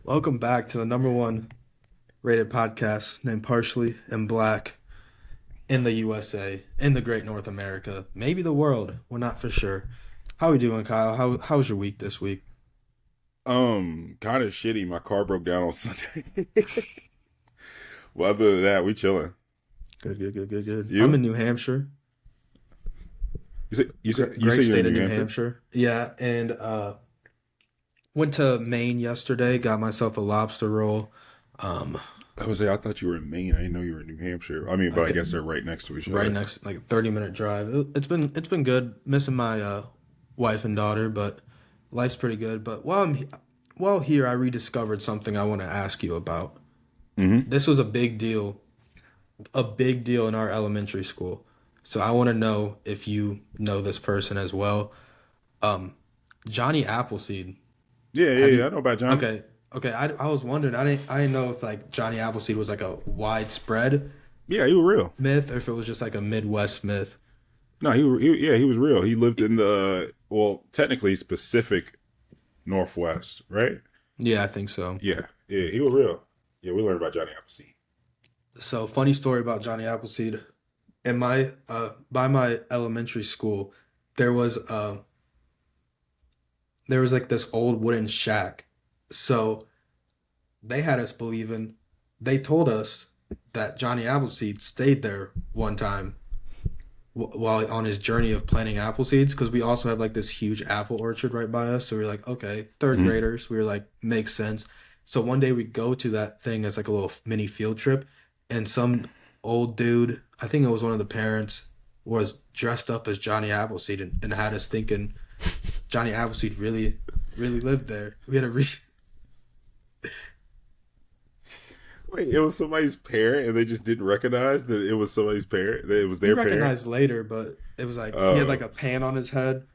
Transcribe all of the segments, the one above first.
Welcome back to the number one rated podcast named Partially in Black in the USA, in the great North America, maybe the world. We're not for sure. How are we doing, Kyle? How was your week this week? Kind of shitty. My car broke down on Sunday. Well, other than that, we chilling. Good. I'm You? in New Hampshire, You say great you're in state of New New Hampshire? Hampshire. Yeah, and went to Maine yesterday. Got myself a lobster roll. Um, I was say I thought you were in Maine. I didn't know you were in New Hampshire. I mean, I but I get guess they're right next to each right other. next, like 30-minute drive. It's been good. Missing my wife and daughter, but life's pretty good. But while here, I rediscovered something I want to ask you about. Mm-hmm. This was a big deal in our elementary school. So I want to know if you know this person as well. Um, Johnny Appleseed. Yeah, yeah, Have yeah. you? I know about Johnny. Okay, okay. I was wondering. I didn't know if like Johnny Appleseed was like a widespread Yeah, he was real. myth or if it was just like a Midwest myth. No, yeah, he was real. He lived in the technically specific Northwest, right? Yeah, I think so. Yeah, he was real. Yeah, we learned about Johnny Appleseed. So funny story about Johnny Appleseed. In my by my elementary school, there was uh there was like this old wooden shack. So they had us believing they told us that Johnny Appleseed stayed there one time while on his journey of planting apple seeds because we also have like this huge apple orchard right by us. So we were like, okay, third Mm-hmm. graders. We were like, makes sense. So one day we go to that thing as like a little mini field trip, and some old dude, I think it was one of the parents, was dressed up as Johnny Appleseed and had us thinking Johnny Appleseed really lived there. We had to Wait, it was somebody's parent, and they just didn't recognize that it was somebody's parent. That it was we their parent. recognized later, but it was like he had like Oh, a pan on his head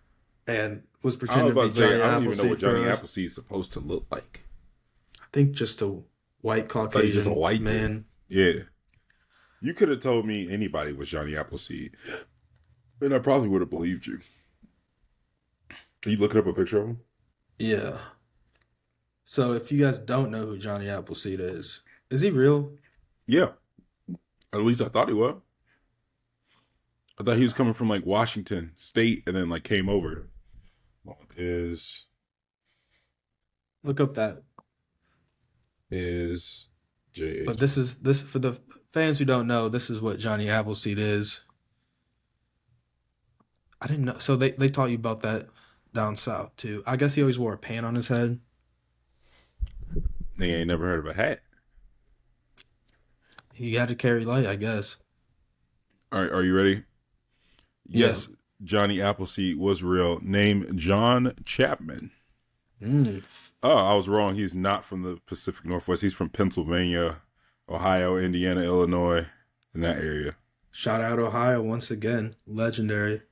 and was I was pretending to about be to say Johnny I don't even know what Appleseed Johnny for us. Appleseed is supposed to look like. I think just a white Like just a Caucasian white dude. man. Yeah, you could have told me anybody was Johnny Appleseed, and I probably would have believed you. Are you looking up a picture of him? Yeah. So if you guys don't know who Johnny Appleseed is he real? Yeah, at least I thought he was. I thought he was coming from like Washington State, and then like came over. Is Look up that. is But JH? this for the fans who don't know, this is what Johnny Appleseed is. I didn't know. So they taught you about that down south too. I guess he always wore a pan on his head. They ain't never heard of a hat. He had to carry light, I guess. All right, are you ready? Yeah. Yes, Johnny Appleseed was real. Name John Chapman. Mm. Oh, I was wrong. He's not from the Pacific Northwest. He's from Pennsylvania, Ohio, Indiana, Illinois, in that area. Shout out Ohio once again. Legendary.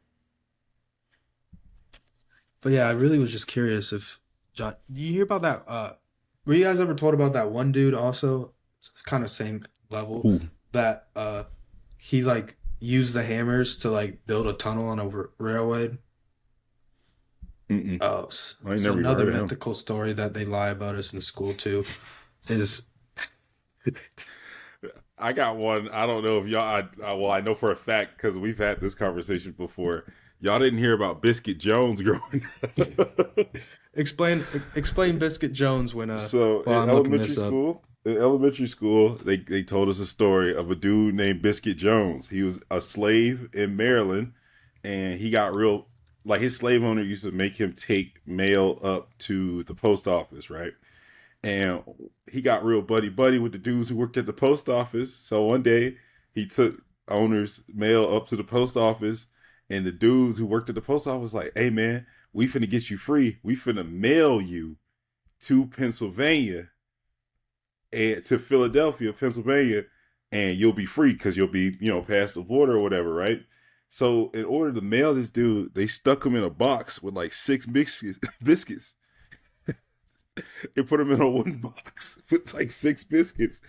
But yeah, I really was just curious if John. You hear about that? Were you guys ever told about that one dude also? It's kind of same level Who? that he like used the hammers to like build a tunnel on a railway. Mm-mm. Oh, I ain't so never even another heard of him. mythical story that they lie about us in school too is I got one. I don't know if y'all. Well, I know for a fact because we've had this conversation before. Y'all didn't hear about Biscuit Jones growing up. explain Biscuit Jones when So while I'm looking this up. in elementary school, they told us a story of a dude named Biscuit Jones. He was a slave in Maryland, and he got real like his slave owner used to make him take mail up to the post office, right? And he got real buddy buddy with the dudes who worked at the post office. So one day he took owner's mail up to the post office, and the dudes who worked at the post office was like, "Hey man, we finna get you free. We finna mail you to Pennsylvania and to Philadelphia, Pennsylvania, and you'll be free because you'll be, past the border or whatever, right?" So in order to mail this dude, they stuck him in a box with like six biscuits. They put him in a wooden box with like six biscuits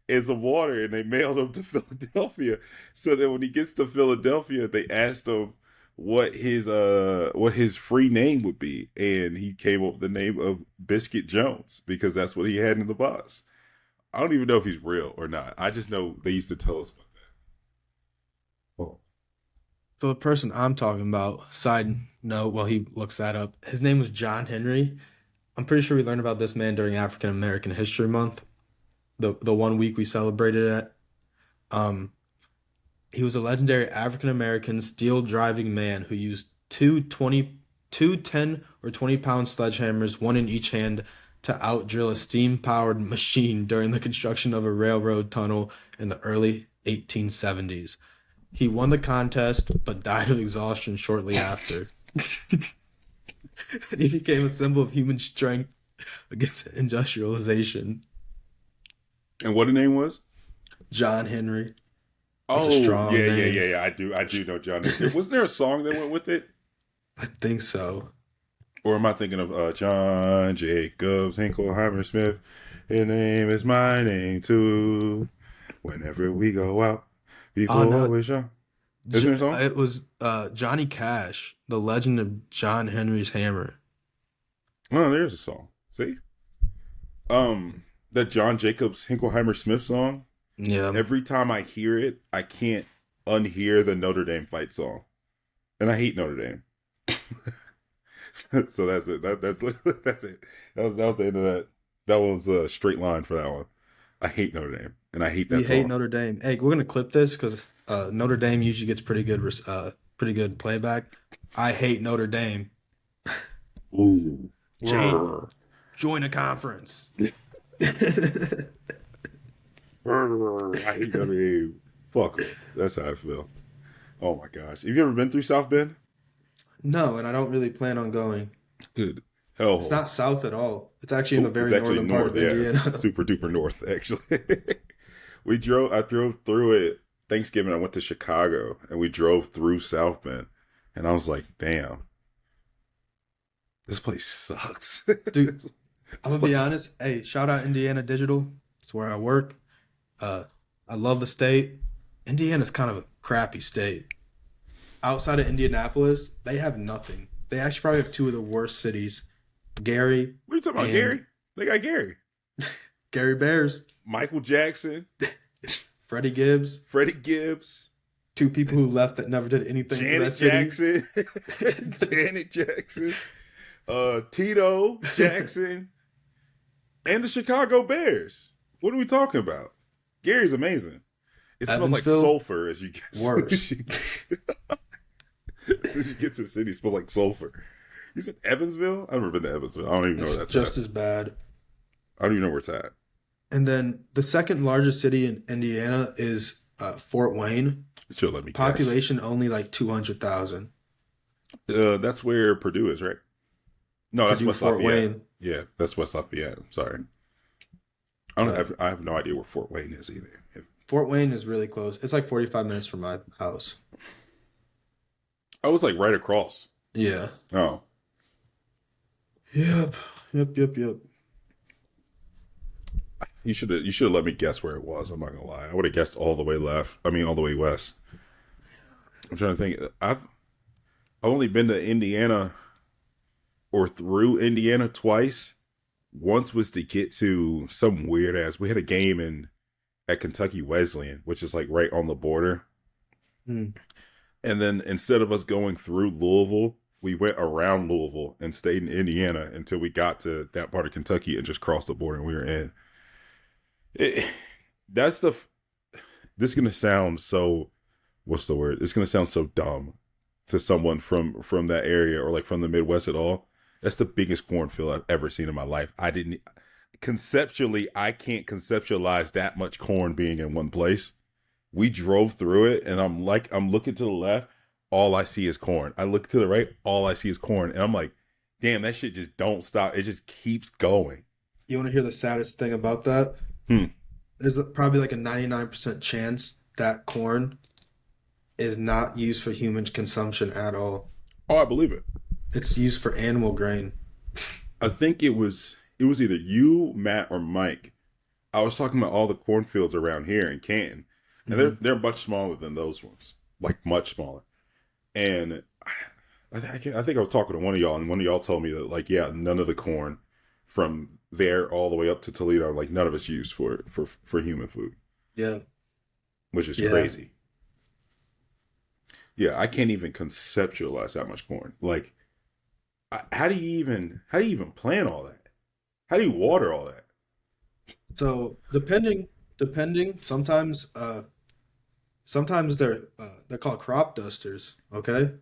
and some water, and they mailed him to Philadelphia. So that when he gets to Philadelphia, they asked him what his free name would be, and he came up with the name of Biscuit Jones because that's what he had in the box. I don't even know if he's real or not. I just know they used to tell us about that. Oh. So the person I'm talking about, side note, while he looks that up, his name was John Henry. I'm pretty sure we learned about this man during African American History Month, the 1 week we celebrated it. Um, he was a legendary African American steel driving man who used two 10 or 20-pound sledgehammers, one in each hand, to outdrill a steam-powered machine during the construction of a railroad tunnel in the early 1870s. He won the contest, but died of exhaustion shortly after. And he became a symbol of human strength against industrialization. And what the name was? John Henry. It's a Oh, strong name. yeah. I do know John. Wasn't there a song that went with it? I think so. Or am I thinking of John Jacobs Hinkleheimer Smith? His name is my name too. Whenever we go out, Oh people no, always shout. Isn't there a song? It was Johnny Cash, The Legend of John Henry's Hammer. Oh, there's a song. See, that John Jacobs Hinkleheimer Smith song. Yeah. Every time I hear it, I can't unhear the Notre Dame fight song, and I hate Notre Dame. So that's it. That's it. That was the end of that. That was a straight line for that one. I hate Notre Dame, and I hate We that hate song. Notre Dame. Hey, we're gonna clip this because Notre Dame usually gets pretty good playback. I hate Notre Dame. Ooh, Jane, join a conference. I hate Notre Dame. Fuck 'em. That's how I feel. Oh my gosh, have you ever been through South Bend? No, and I don't really plan on going. Good It's hellhole. not south at all. It's actually in the It's very actually northern part north, of yeah, Indiana. super duper north. Actually, I drove through it Thanksgiving. I went to Chicago, and we drove through South Bend, and I was like, damn, this place sucks. Dude, I'm This gonna be place. honest. Hey, shout out Indiana Digital. It's where I work. Uh, I love the state. Indiana's kind of a crappy state. Outside of Indianapolis, they have nothing. They actually probably have two of the worst cities. Gary What are you talking about, and Gary? They got Gary, Gary Bears, Michael Jackson, Freddie Gibbs, Freddie Gibbs, two people who left that never did anything for that Janet city. Jackson, Janet Jackson, Tito Jackson, and the Chicago Bears. What are we talking about? Gary's amazing. It smells like Evansville, sulfur as you get worse. as you get to the city. It smells like sulfur. You said Evansville? I've never been to Evansville. I don't even know where It's that's just at. as bad. I don't even know where it's at. And then the second largest city in Indiana is Fort Wayne. She'll let me guess. Population only like 200,000. That's where Purdue is, right? No, that's Purdue, West Fort Lafayette. Wayne. Yeah, that's West Lafayette. I'm sorry. I have no idea where Fort Wayne is either. Fort Wayne is really close. It's like 45 minutes from my house. I was like right across. Yeah. Oh, Yep. Yep. you should have let me guess where it was. I'm not gonna lie. I would have guessed all the way left. I mean, all the way west. I'm trying to think. I've only been to Indiana or through Indiana twice. Once was to get to some weird ass. We had a game in at Kentucky Wesleyan, which is like right on the border. Hmm. And then instead of us going through Louisville, we went around Louisville and stayed in Indiana until we got to that part of Kentucky and just crossed the border and we were in. It, that's the. This is gonna sound so. What's the word? It's gonna sound so dumb to someone from that area or like from the Midwest at all. That's the biggest cornfield I've ever seen in my life. I didn't conceptually. I can't conceptualize that much corn being in one place. We drove through it, and I'm looking to the left. All I see is corn. I look to the right. All I see is corn, and I'm like, damn, that shit just don't stop. It just keeps going. You want to hear the saddest thing about that? Hmm. There's probably like a 99% chance that corn is not used for human consumption at all. Oh, I believe it. It's used for animal grain. I think it was either you, Matt, or Mike. I was talking about all the cornfields around here in Canton, and they're much smaller than those ones, like much smaller. And I think I was talking to one of y'all, and one of y'all told me that like, yeah, none of the corn from there all the way up to Toledo, like none of it's used for human food, Yeah. which is Yeah. crazy. Yeah, I can't even conceptualize that much corn. Like, how do you even plant all that? How do you water all that? So depending, sometimes they're called crop dusters, okay?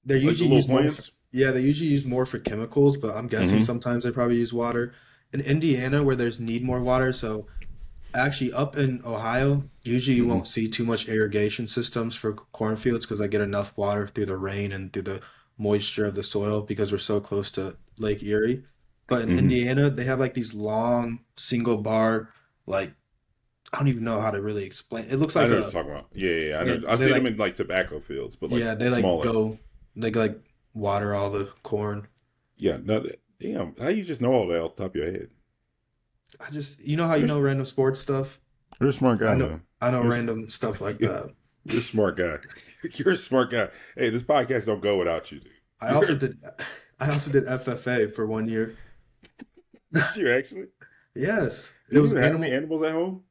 They're Like the usually little used more for plants? yeah, they usually use more for chemicals, but I'm guessing Mm-hmm. sometimes they probably use water. In Indiana, where there's need more water, so actually up in Ohio, usually you Mm-hmm. won't see too much irrigation systems for cornfields because they get enough water through the rain and through the moisture of the soil because we're so close to Lake Erie. But in Mm-hmm. Indiana, they have like these long single bar, like I don't even know how to really explain. It looks I like know what you're a talking about. Yeah, yeah, yeah, I yeah, know. I they see them like in like tobacco fields, but like yeah, they like smaller. go they like water all the corn. Yeah, no, damn. How do you just know all that off the top of your head? I just you know how you You're, know random sports stuff? you're a smart I guy, know man. I know You're, random stuff like that. you're a smart guy. You're a smart guy. Hey, this podcast don't go without you, dude. I also You're did I also did FFA for 1 year. did you actually? Yes, Do it you was even have any animal. animals at home?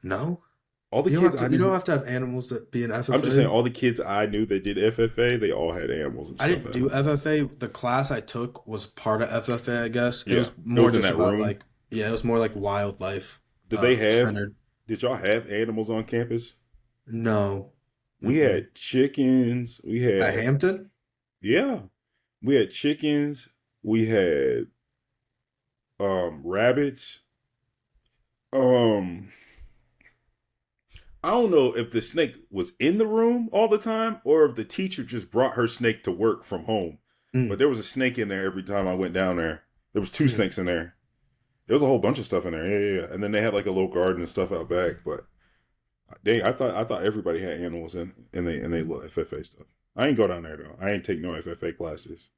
No, All the you don't kids have I to. You knew don't who have to have animals to be an I'm just saying, FFA. all the kids I knew that did FFA, they all had animals and I stuff didn't at do home. FFA. The class I took was part of FFA, I guess. It Yeah, was it more was in just that about room. like yeah, it was more like wildlife Did they have? centered. Did y'all have animals on campus? No. We Mm-mm. had chickens. We At had Hampton? yeah, we had chickens. We had rabbits. Um, I don't know if the snake was in the room all the time or if the teacher just brought her snake to work from home. But Mm, there was a snake in there every time I went down there. There was two mm. snakes in there. There was a whole bunch of stuff in there. Yeah, yeah, yeah. And then they had like a little garden and stuff out back. But I thought everybody had animals in they little FFA stuff. I ain't go down there though. I ain't take no FFA classes.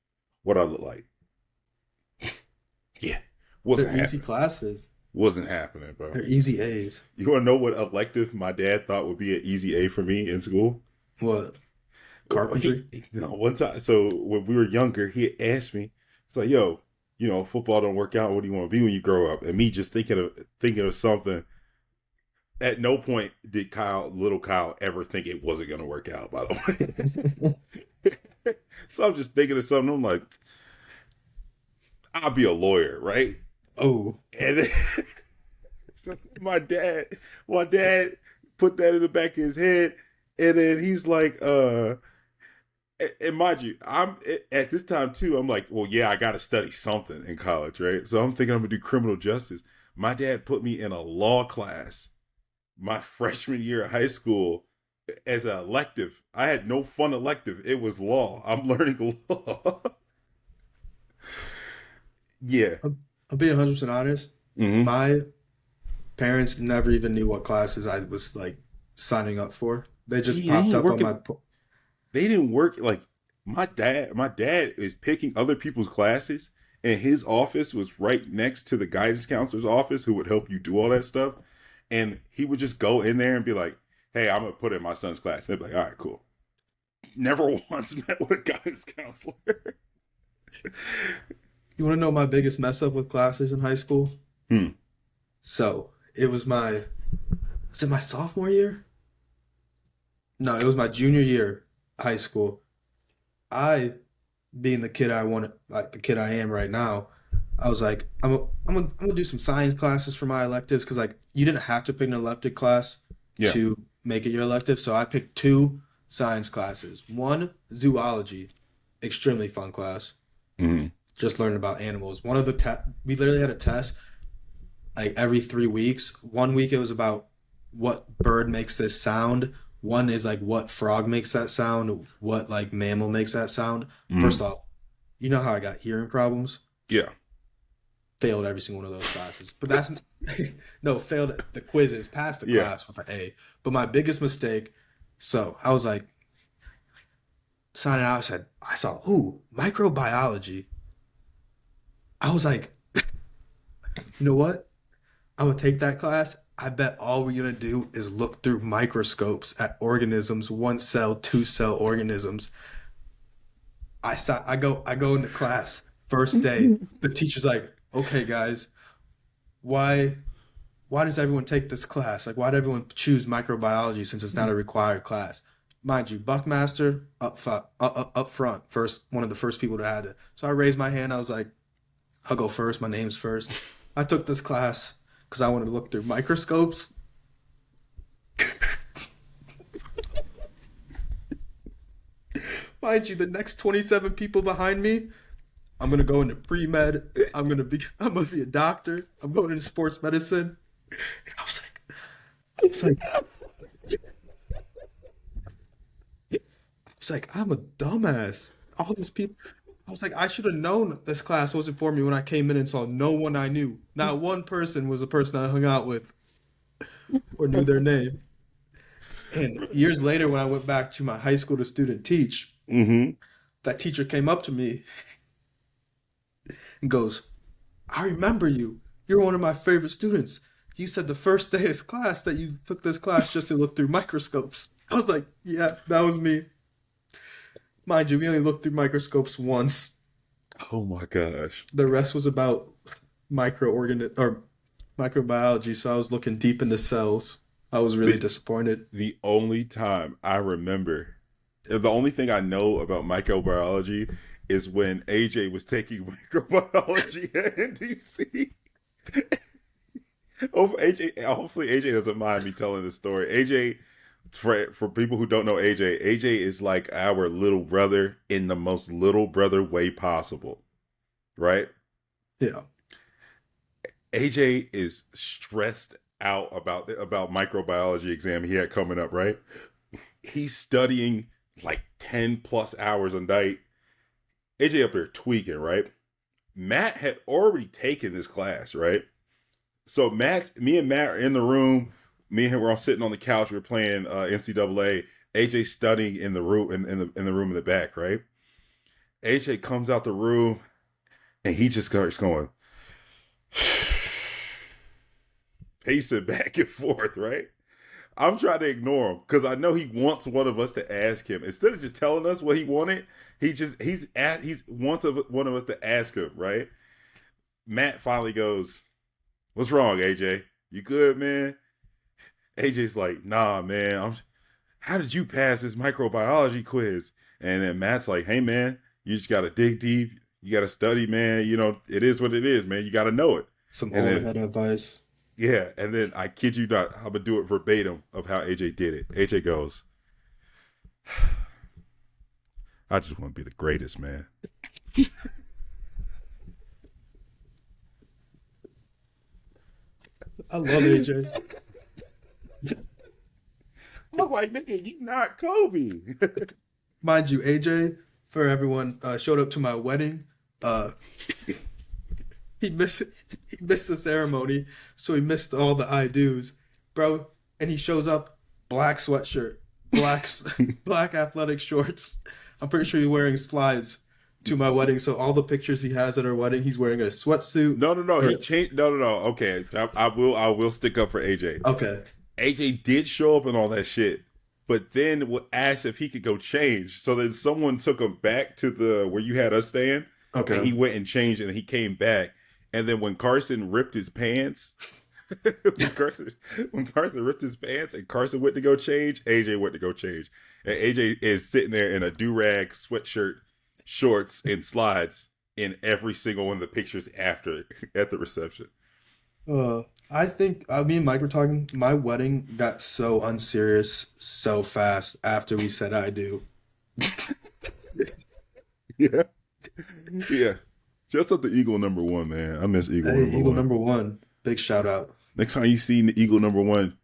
What I look like? Yeah, They're wasn't easy happening. classes. Wasn't happening, bro. They're easy A's. You want to know what elective my dad thought would be an easy A for me in school? What? Well, Carpentry? one time. So when we were younger, he had asked me, "It's like, yo, you know, football don't work out. What do you want to be when you grow up?" And me just thinking of something. At no point did little Kyle, ever think it wasn't going to work out. By the way, so I'm just thinking of something. I'm like, I'll be a lawyer, right? Oh, And my dad, my dad put that in the back of his head, and then he's like, and mind you, I'm at this time too. I'm like, well, yeah, I got to study something in college, right? So I'm thinking I'm gonna do criminal justice. My dad put me in a law class my freshman year of high school as an elective. I had no fun elective. It was law. I'm learning law. Yeah. I'll be 100% honest. Mm-hmm. My parents never even knew what classes I was like signing up for. They just Gee, they popped ain't up on working. They didn't work like my dad. My dad is picking other people's classes, and his office was right next to the guidance counselor's office, who would help you do all that stuff. And he would just go in there and be like, "Hey, I'm gonna put in my son's class." And they'd be like, "All right, cool." Never once met with a guidance counselor. You want to know my biggest mess up with classes in high school? Hmm. So it was it my sophomore year? No, it was my junior year high school. I, being the kid I wanted, like the kid I am right now, I was like, I'm gonna do some science classes for my electives because like you didn't have to pick an elective class Yeah. to make it your elective. So I picked two science classes. One, zoology, extremely fun class. Hmm. Just learning about animals. One of the we literally had a test like every 3 weeks. 1 week it was about what bird makes this sound. One is like what frog makes that sound, what like mammal makes that sound. Hmm. First off, you know how I got hearing problems? Yeah. Failed every single one of those classes. But that's no, failed the quizzes, passed the Yeah. class with an A. But my biggest mistake, so I was like signing out, I said, I saw, ooh, microbiology. I was like, you know what? I'm gonna take that class. I bet all we're gonna do is look through microscopes at organisms, one cell, two cell organisms. I go into class first day. The teacher's like, "Okay, guys, why why does everyone take this class? Like, why did everyone choose microbiology since it's not a required class?" Mind you, Buckmaster up front, first one of the first people to add it. So I raised my hand. I was like, "I'll go first. My name's first." I took this class because I wanted to look through microscopes. Mind you, the next 27 people behind me, I'm gonna go into pre-med. I'm gonna be a doctor. I'm going into sports medicine. And I was like, I'm a dumbass. All these people. I was like, I should have known this class wasn't for me when I came in and saw no one I knew. Not one person was a person I hung out with or knew their name. And years later, when I went back to my high school to student teach, Mm-hmm. that teacher came up to me and goes, "I remember you. You're one of my favorite students. You said the first day of class that you took this class just to look through microscopes." I was like, "Yeah, that was me." Mind you, we only looked through microscopes once. Oh my gosh. The rest was about microbiology, so I was looking deep into cells. I was really The disappointed. the only time I remember, the only thing I know about microbiology is when AJ was taking microbiology at NDC. Oh, AJ, hopefully AJ doesn't mind me telling this story. AJ, for people who don't know AJ is like our little brother in the most little brother way possible, right? Yeah. AJ is stressed out about microbiology exam he had coming up, right? He's studying like 10 plus hours a night. AJ up there tweaking, right? Matt had already taken this class, right? So me and Matt are in the room. Me and him were all sitting on the couch. We were playing NCAA. AJ studying in the room in the room in the back, right? AJ comes out the room and he just starts going pacing back and forth, right? I'm trying to ignore him because I know he wants one of us to ask him instead of just telling us what he wanted. He's wants one of us to ask him, right? Matt finally goes, "What's wrong, AJ? You good, man?" AJ's like, "Nah, man. How did you pass this microbiology quiz?" And then Matt's like, "Hey, man, you just gotta dig deep. You gotta study, man. You know, it is what it is, man. You gotta know it." Some And old then head advice. yeah, and then I kid you not, I'm gonna do it verbatim of how AJ did it. AJ goes, "I just want to be the greatest, man." I love AJ. I'm like, nigga, you not Kobe. Mind you, AJ, for everyone, showed up to my wedding. Uh, he missed he missed the ceremony, so he missed all the I do's, bro. And he shows up, black sweatshirt, black black athletic shorts. I'm pretty sure he's wearing slides to my wedding. So all the pictures he has at our wedding, he's wearing a sweatsuit. No, no, no. Or He changed. No, no, no. Okay, I will stick up for AJ. okay, AJ did show up and all that shit, but then asked if he could go change. So then someone took him back to the where you had us stand, and okay. he went and changed, and he came back. And then when Carson ripped his pants, when Carson ripped his pants, and Carson went to go change, AJ went to go change, and AJ is sitting there in a do rag, sweatshirt, shorts, and slides in every single one of the pictures after at the reception. I think me and Mike were talking. My wedding got so unserious so fast after we said I do. Yeah, yeah. Just up the Eagle number one, man. I miss Eagle Hey, number Eagle one. number one. Big shout out. Next time you see the Eagle number one,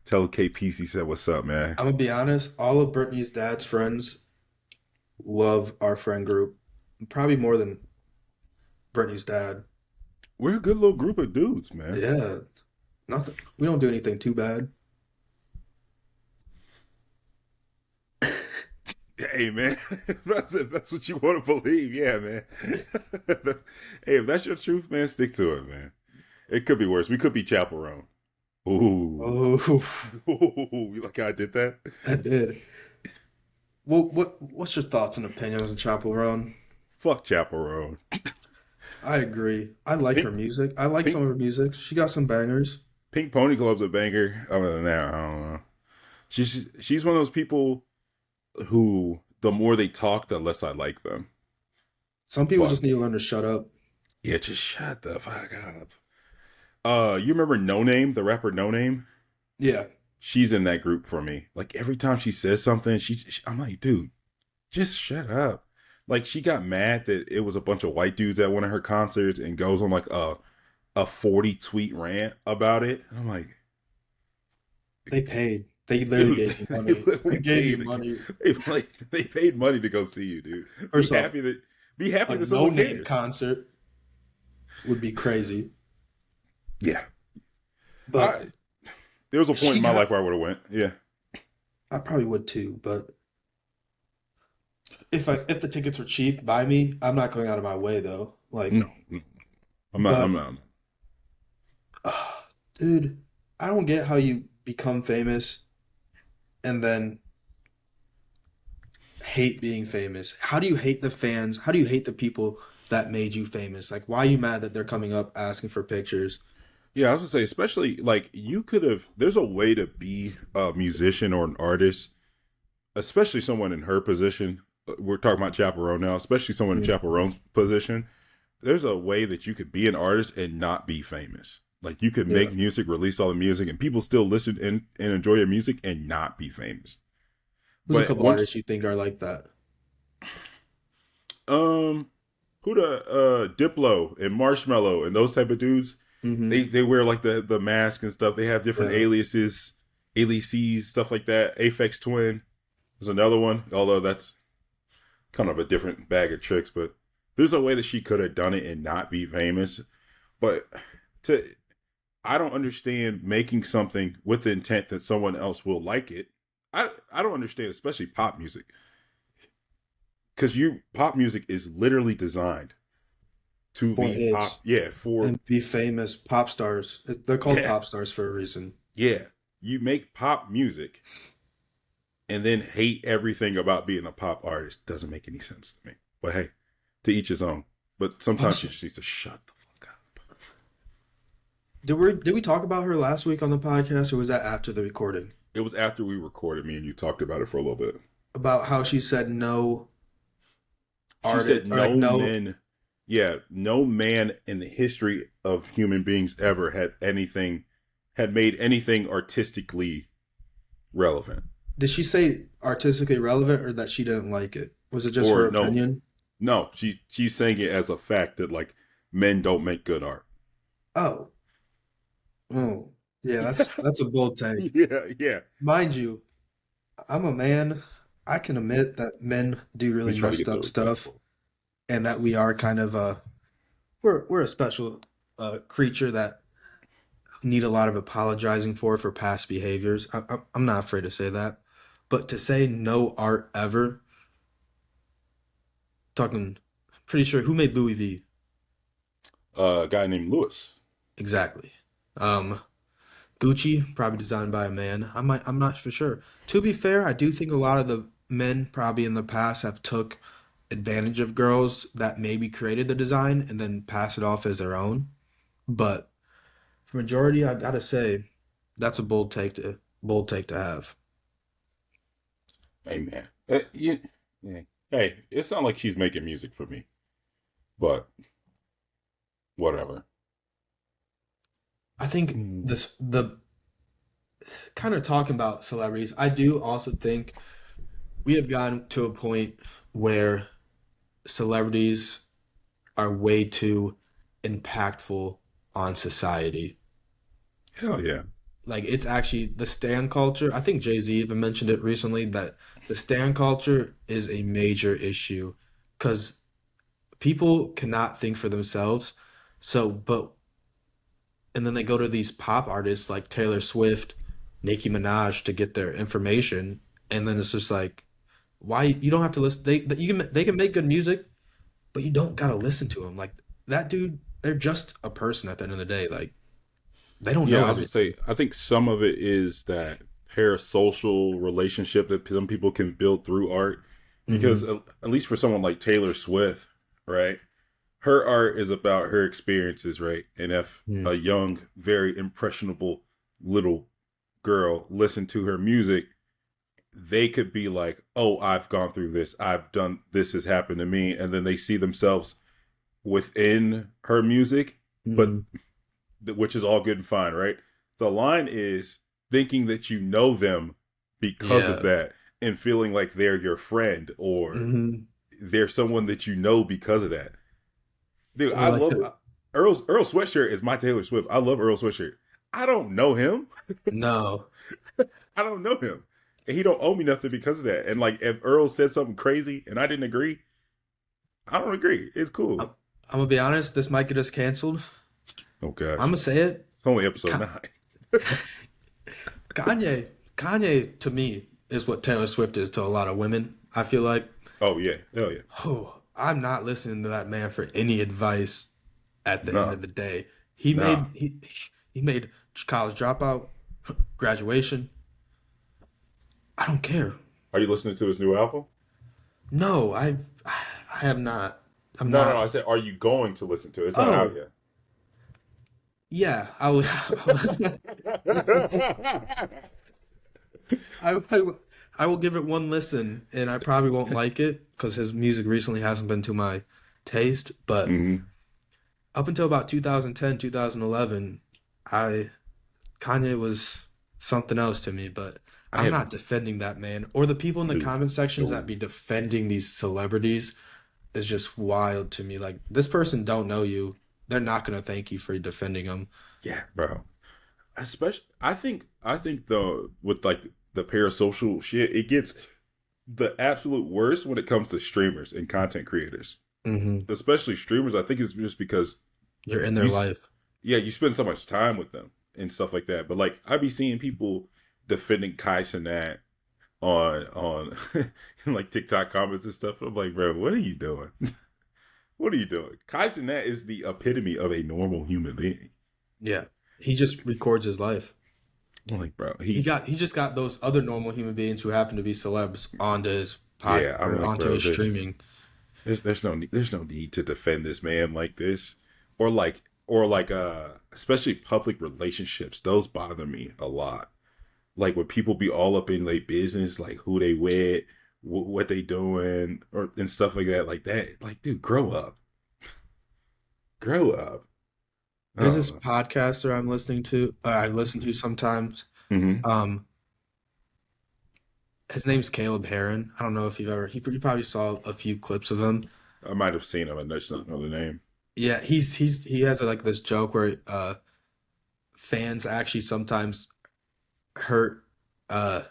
tell KPC said what's up, man. I'm gonna be honest, all of Brittany's dad's friends love our friend group. Probably more than Brittany's dad. We're a good little group of dudes, man. Yeah. Nothing. We don't do anything too bad. Hey, man, if that's what you want to believe, yeah, man. Hey, if that's your truth, man, stick to it, man. It could be worse. We could be chaperone. Ooh. Oh, Ooh, you like how I did that? I did. what's your thoughts and opinions on Chapel Roan? Fuck Chapel Roan. I agree. I like her Pink music. I like some Pink of her music. She got some bangers. Pink Pony Club's a banger. Other than that, I don't know. She's one of those people who the more they talk, the less I like them. Some people But just need to learn to shut up. yeah, just shut the fuck up. You remember No Name, the rapper No Name? Yeah, She's in that group for me. Like every time she says something, I'm like, dude, just shut up. Like she got mad that it was a bunch of white dudes at one of her concerts and goes on like a 40 tweet rant about it. And I'm like, they paid. They literally dude, gave me they money. They literally gave me paid. money. They paid money to go see you, dude. Be First off, happy that be happy a that no someone name cares. concert would be crazy. Yeah, But I there was a point she in my got life where I would have went. Yeah, I probably would too, but if the tickets were cheap by me, I'm not going out of my way though. Like, no, no, I'm not. I'm but not. dude, I don't get how you become famous and then hate being famous. How do you hate the fans? How do you hate the people that made you famous? Like, why are you mad that they're coming up asking for pictures? Yeah, I was gonna say, especially like you could have. There's a way to be a musician or an artist, especially someone in her position. We're talking about Chaperone now, especially someone in Mm, Chaperone's position. There's a way that you could be an artist and not be famous. Like you could yeah. make music, release all the music, and people still listen and enjoy your music and not be famous. Who's a But couple once, artists you think are like that? um, who the Diplo and Marshmello and those type of dudes, Hmm. they wear like the mask and stuff. They have different Yeah. aliases, stuff like that. Aphex Twin is another one, although that's kind of a different bag of tricks. But there's a way that she could have done it and not be famous. But to I don't understand making something with the intent that someone else will like it. I don't understand, especially pop music, because you pop music is literally designed to For be hits pop. Yeah, for and be famous pop stars. They're called yeah, pop stars for a reason. yeah. You make pop music and then hate everything about being a pop artist. Doesn't make any sense to me. But hey, to each his own. But sometimes she Also, just needs to shut the fuck up. did we talk about her last week on the podcast, or was that after the recording? It was after we recorded, me and you talked about it for a little bit. About how she said no She artist said or like no no. men, yeah, no man in the history of human beings ever had made anything artistically relevant. Did she say artistically relevant or that she didn't like it? Was it just Or her no, opinion? no, she's saying it as a fact that like men don't make good art. Oh, oh, yeah. That's a bold take, Yeah, yeah. mind you. I'm a man. I can admit that men do Let me really try to messed get the up recording. stuff, and that we are kind of we're a special creature that need a lot of apologizing for past behaviors. I'm not afraid to say that, but to say no art ever, talking, pretty sure who made Louis V A guy named Lewis. exactly. Um, Gucci probably designed by a man. I'm not for sure. To be fair, I do think a lot of the men probably in the past have took advantage of girls that maybe created the design and then pass it off as their own. But for majority, I gotta say that's a bold take to have. Hey man, yeah. Hey, it's not like she's making music for me, but whatever. I think this the kind of talking about celebrities. I do also think we have gotten to a point where celebrities are way too impactful on society. Hell yeah. Like it's actually the stan culture. I think Jay-Z even mentioned it recently that the stan culture is a major issue because people cannot think for themselves. So, but and then they go to these pop artists like Taylor Swift, Nicki Minaj to get their information, and then it's just like, why you don't have to listen? They can make good music, but you don't gotta listen to them. Like that dude, they're just a person at the end of the day. Like they don't Yeah, know I was gonna everything. say, I think some of it is that parasocial relationship that some people can build through art. Because Hmm. at least for someone like Taylor Swift, right? Her art is about her experiences, right? And if Hmm. a young, very impressionable little girl listened to her music, they could be like, "Oh, I've gone through this. I've done this. Has happened to me," and then they see themselves within her music, but Hmm. which is all good and fine, right? The line is thinking that you know them because of Yeah. that and feeling like they're your friend or Hmm. they're someone that you know because of that. Dude, Or I like, love Earl Sweatshirt is my Taylor Swift. I love Earl Sweatshirt. I don't know him. no, I don't know him. And he don't owe me nothing because of that. And like if Earl said something crazy and I didn't agree, I don't agree. It's I'm, cool. I'm gonna be honest. This might get us canceled. Oh I'm gosh. gonna say it. It's only episode Ka- 9. Kanye to me is what Taylor Swift is to a lot of women. I feel like, Oh yeah. Hell yeah. oh, I'm not listening to that man for any advice at the end Nah. of the day. He Nah. made he made college dropout, graduation. I don't care. Are you listening to his new album? No, I have not. I'm No, no, no. not. I said, are you going to listen to it? It's not out Oh, yet. yeah. I will. I, I will give it one listen, and I probably won't like it because his music recently hasn't been to my taste. But Hmm. up until about 2010, 2011, I Kanye was something else to me. But I I'm have, not defending that man or the people in the dude. comment sections that No. be defending these celebrities is just wild to me. Like this person don't know you. They're not gonna thank you for defending them. Yeah, bro. Especially, I think the with like the parasocial shit, it gets the absolute worst when it comes to streamers and content creators, Hmm. especially streamers. I think it's just because You're in their you, life. yeah, you spend so much time with them and stuff like that. But like, I be seeing people defending Kai Cenat on in like TikTok comments and stuff. I'm like, bro, what are you doing? What are you doing? Kai Cenat is the epitome of a normal human being. Yeah. He just records his life. I'm like, bro, He just got those other normal human beings who happen to be celebs onto his pod yeah. I'm or like, onto bro, his streaming. there's no need to defend this man like this, or like especially public relationships. Those bother me a lot. Like when people be all up in their business, like who they with, what they doing, or and stuff like that. Like that, like dude, grow up, grow up. I There's don't this know. podcaster I'm listening to. I listen to sometimes. Hmm. Um, his name's Caleb Heron. I don't know if you've ever. You probably saw a few clips of him. I might have seen him. I just don't know the name. Yeah, he has like this joke where fans actually sometimes hurt uh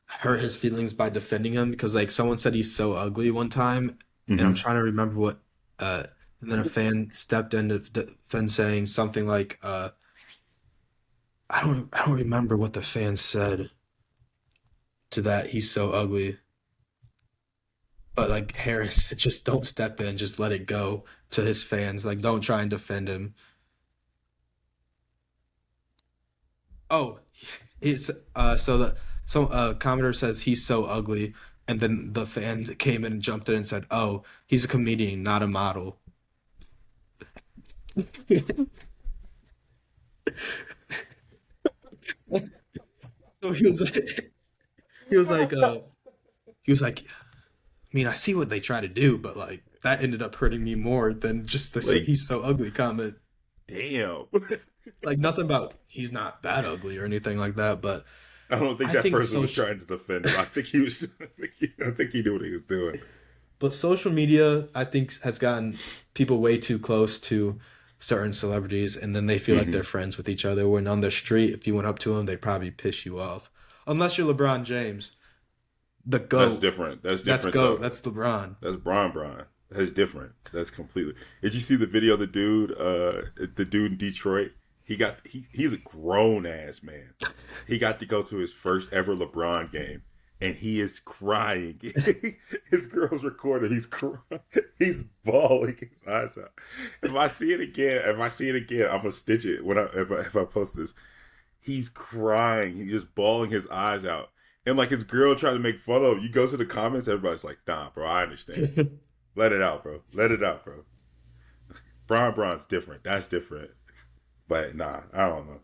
hurt his feelings by defending him because like someone said he's so ugly one time, and I'm Hmm. trying to remember what uh and then a fan stepped in to defend saying something like I don't remember what the fan said to that he's so ugly, but like Harris just don't step in, just let it go to his fans, like don't try and defend him. Oh, it's so the so commenter says he's so ugly, and then the fan came in and jumped in and said, "Oh, he's a comedian, not a model." So he was like, he was like, I mean, I see what they try to do, but like that ended up hurting me more than just the Like, he's so ugly comment. damn. Like nothing about he's not that ugly or anything like that, but I don't think I that think person was social trying to defend him. I think he was. I think he knew what he was doing. But social media, I think, has gotten people way too close to certain celebrities, and then they feel like they're Hmm. friends with each other. When on the street, if you went up to them, they'd probably piss you off. Unless you're LeBron James, the That's GOAT. different. That's That's different GOAT. though. That's LeBron. That's Brian. That's different. That's completely. Did you see the video of the dude in Detroit? He's a grown ass man. He got to go to his first ever LeBron game, and he is crying. His girl's recording. He's crying. He's bawling his eyes out. If I see it again, I'm gonna stitch it when if I post this. he's crying. He's just bawling his eyes out. And like his girl trying to make fun of him. You go to the comments, everybody's like, nah, bro, I understand. Let it out, bro. Let it out, bro. Bron's different. That's different. But nah, I don't know.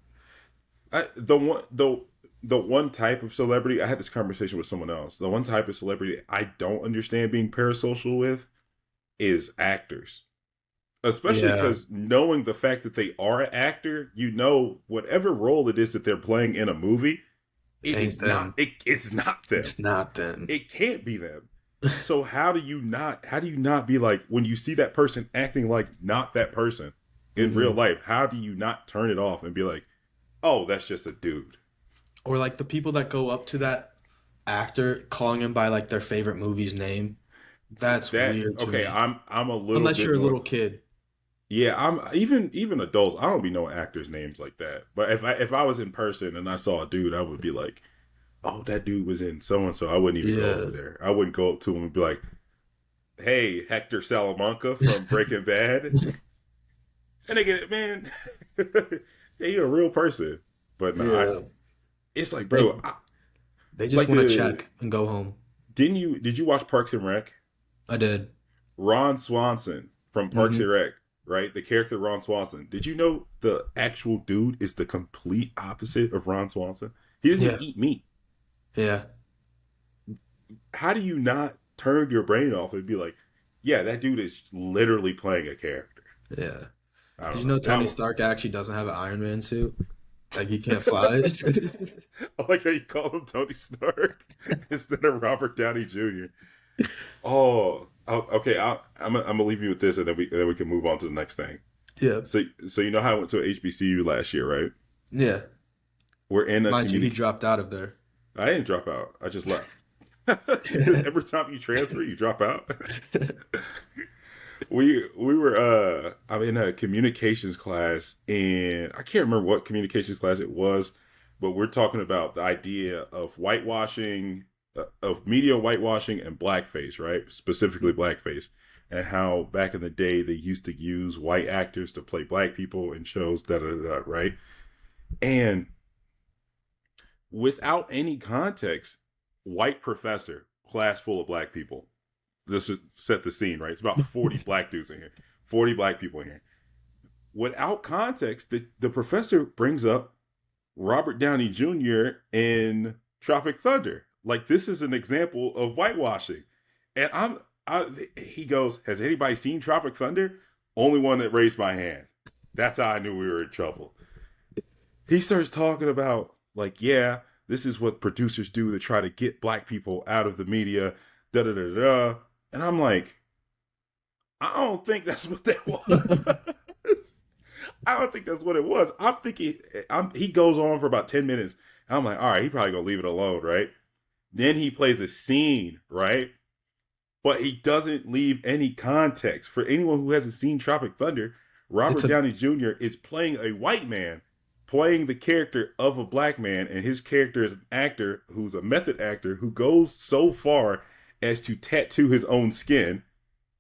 The one type of celebrity, I had this conversation with someone else. The one type of celebrity I don't understand being parasocial with is actors. Especially Yeah, because knowing the fact that they are an actor, you know whatever role it is that they're playing in a movie, it ain't is not them. it's not them. It's not them. It can't be them. So how do you not be like when you see that person acting like not that person in real Hmm. life, how do you not turn it off and be like, "Oh, that's just a dude." Or like the people that go up to that actor calling him by like their favorite movie's name. See, That's that weird to okay, me. I'm a little Unless bit you're a more. little kid. Yeah, I'm even adults. I don't be knowing actors' names like that. But if I was in person and I saw a dude, I would be like, "Oh, that dude was in so and so." I wouldn't even go over Yeah. there. I wouldn't go up to him and be like, "Hey, Hector Salamanca from Breaking Bad," and they get it, man. Yeah, you're a real person. But no, Yeah. it's like, They bro, they just like want to check and go home. did you watch Parks and Rec? I did. Ron Swanson from Parks and Hmm. Rec, right? The character Ron Swanson. Did you know the actual dude is the complete opposite of Ron Swanson? He doesn't even Yeah. eat meat. Yeah. How do you not turn your brain off and be like, yeah, that dude is literally playing a character? Yeah. I Did don't you know. know Tony Stark actually doesn't have an Iron Man suit? Like he can't fly. I like how you call him Tony Stark instead of Robert Downey Jr. Okay. I'm gonna leave you with this, and then we can move on to the next thing. Yeah. So you know how I went to a HBCU last year, right? Yeah. We're in a Mind you, he communication. dropped out of there. I didn't drop out. I just left. Because every time you transfer, you drop out. We were I'm in a communications class, and I can't remember what communications class it was, but we're talking about the idea of whitewashing, of media whitewashing and blackface, right? Specifically blackface, and how back in the day they used to use white actors to play black people in shows, da da da, right? And without any context, white professor, class full of black people. This is set the scene, right? It's about 40 black dudes in here, 40 black people in here. Without context, the professor brings up Robert Downey Jr. in Tropic Thunder. Like this is an example of whitewashing. And he goes, "Has anybody seen Tropic Thunder?" Only one that raised my hand. That's how I knew we were in trouble. He starts talking about like, yeah, this is what producers do to try to get black people out of the media, da da da da. And I'm like, I don't think that's what that was. I don't think that's what it was. I'm thinking, he goes on for about 10 minutes. I'm like, all right, he probably gonna leave it alone, right? Then he plays a scene, right? But he doesn't leave any context. For anyone who hasn't seen Tropic Thunder, It's Robert a Downey Jr. is playing a white man, playing the character of a black man, and his character is an actor who's a method actor who goes so far as to tattoo his own skin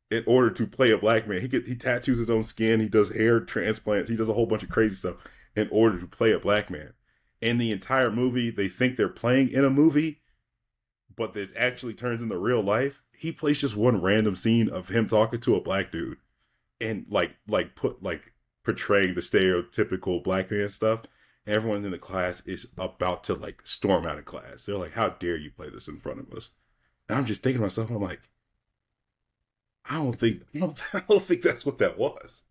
in order to play a black man. He tattoos his own skin, he does hair transplants, he does a whole bunch of crazy stuff in order to play a black man. In the entire movie, they think they're playing in a movie, but this actually turns into real life. He plays just one random scene of him talking to a black dude and like portraying the stereotypical black man stuff. Everyone in the class is about to like storm out of class. They're like, "How dare you play this in front of us?" And I'm just thinking to myself, I'm like, I don't think that's what that was.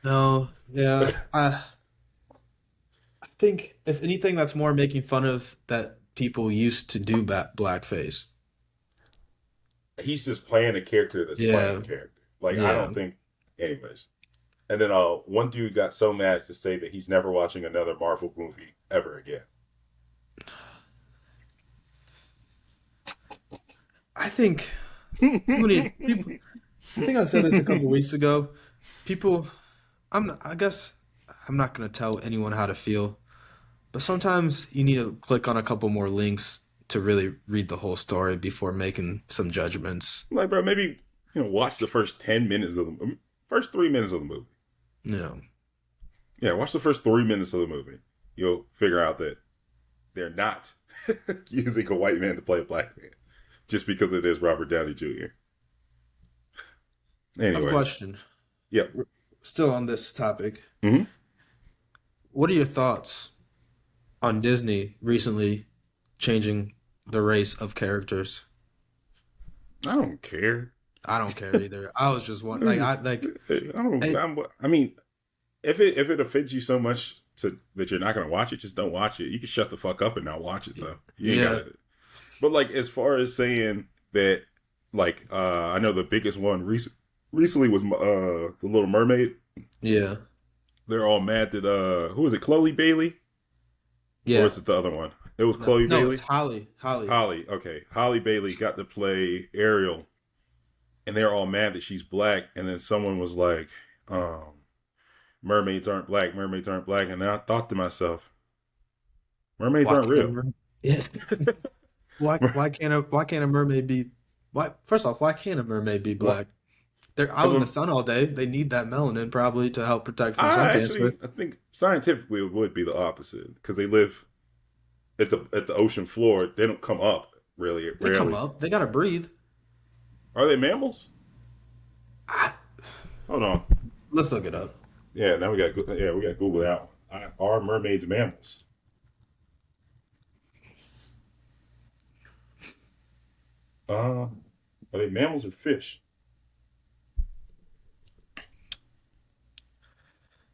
no, yeah. I think if anything, that's more making fun of that people used to do blackface. He's just playing a character that's playing a Yeah, character. Like I yeah. don't think, anyways. And then one dude got so mad to say that he's never watching another Marvel movie ever again. I think people need people. I think I said this a couple weeks ago. People, I guess I'm not gonna tell anyone how to feel, but sometimes you need to click on a couple more links to really read the whole story before making some judgments. Like, bro, maybe watch the first 10 minutes of first 3 minutes of the movie. You know, Yeah, watch the first 3 minutes of the movie. you'll figure out that they're not using a white man to play a black man just because it is Robert Downey Jr. I have a Anyways, question. yep. Still on this topic. Hmm. What are your thoughts on Disney recently changing the race of characters? I don't care. I don't care either. I was just one like I like I don't. hey, I mean, if it offends you so much to that you're not gonna watch it, just don't watch it. You can shut the fuck up and not watch it though. You ain't got yeah, to. But like as far as saying that, like I know the biggest one recently was the Little Mermaid. yeah, They're all mad that who was it, Chloe Bailey, or yeah. is it the other one? It was No, Chloe no, it's Bailey. Holly. Holly. Holly, okay. Holly Bailey got to play Ariel, and they're all mad that she's black. And then someone was like, "Mermaids aren't black. Mermaids aren't black." And then I thought to myself, "Mermaids Why aren't can't a real." mermaid? Yeah. Why can't a mermaid be why first off, why can't a mermaid be What? black? They're out If in a, the sun all day. They need that melanin probably to help protect from sun cancer. I think scientifically it would be the opposite because they live at the ocean floor. They don't come up really They come rarely. up. They gotta breathe. Are they mammals? I, Hold on. let's look it up. Yeah, now we got Google that one. Are mermaids mammals? Are they mammals or fish?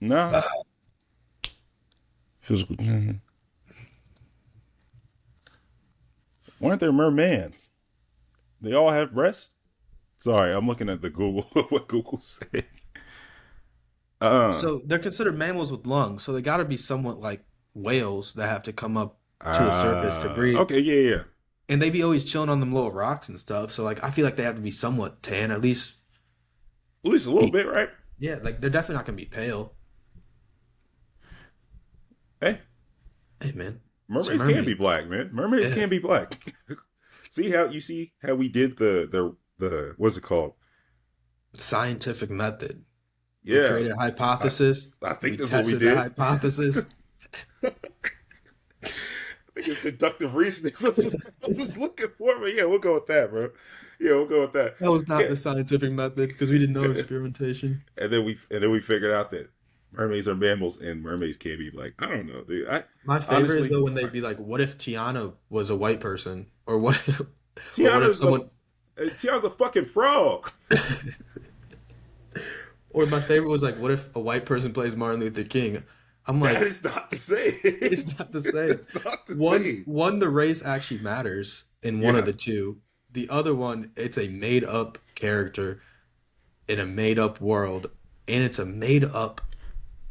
No. Physical. Why aren't there mermans? They all have breasts? Sorry, I'm looking at the Google what Google said. Uh So they're considered mammals with lungs, so they gotta be somewhat like whales that have to come up to the surface to breathe. okay, yeah, yeah. And they be always chilling on them little rocks and stuff. So like I feel like they have to be somewhat tan, at least At least a little be bit, right? yeah, like they're definitely not gonna be pale. Hey, Hey man, it's a mermaids can be mermaid. black, man. Mermaids Yeah. can be black. See how we did the what's it called? Scientific method. We Yeah, created a I hypothesis. I We think that's what we tested the did. hypothesis. I think it's deductive reasoning. I was looking for me. Yeah, we'll go with that, bro. Yeah, we'll go with that. That was not Yeah. the scientific method because we didn't know experimentation. And then we figured out that mermaids are mammals and mermaids can't be black. I don't know, dude. I My favorite is honestly, though when they'd be like, "What if Tiana was a white person?" Or what? Or what if Tiana's a someone? Tiana's a fucking frog. Or my favorite was like, "What if a white person plays Martin Luther King?" I'm That like, is not the same. it's not the same. It's not the One, same. one, the race actually matters in one of Yeah. the two. The other one, it's a made up character in a made up world, and it's a made up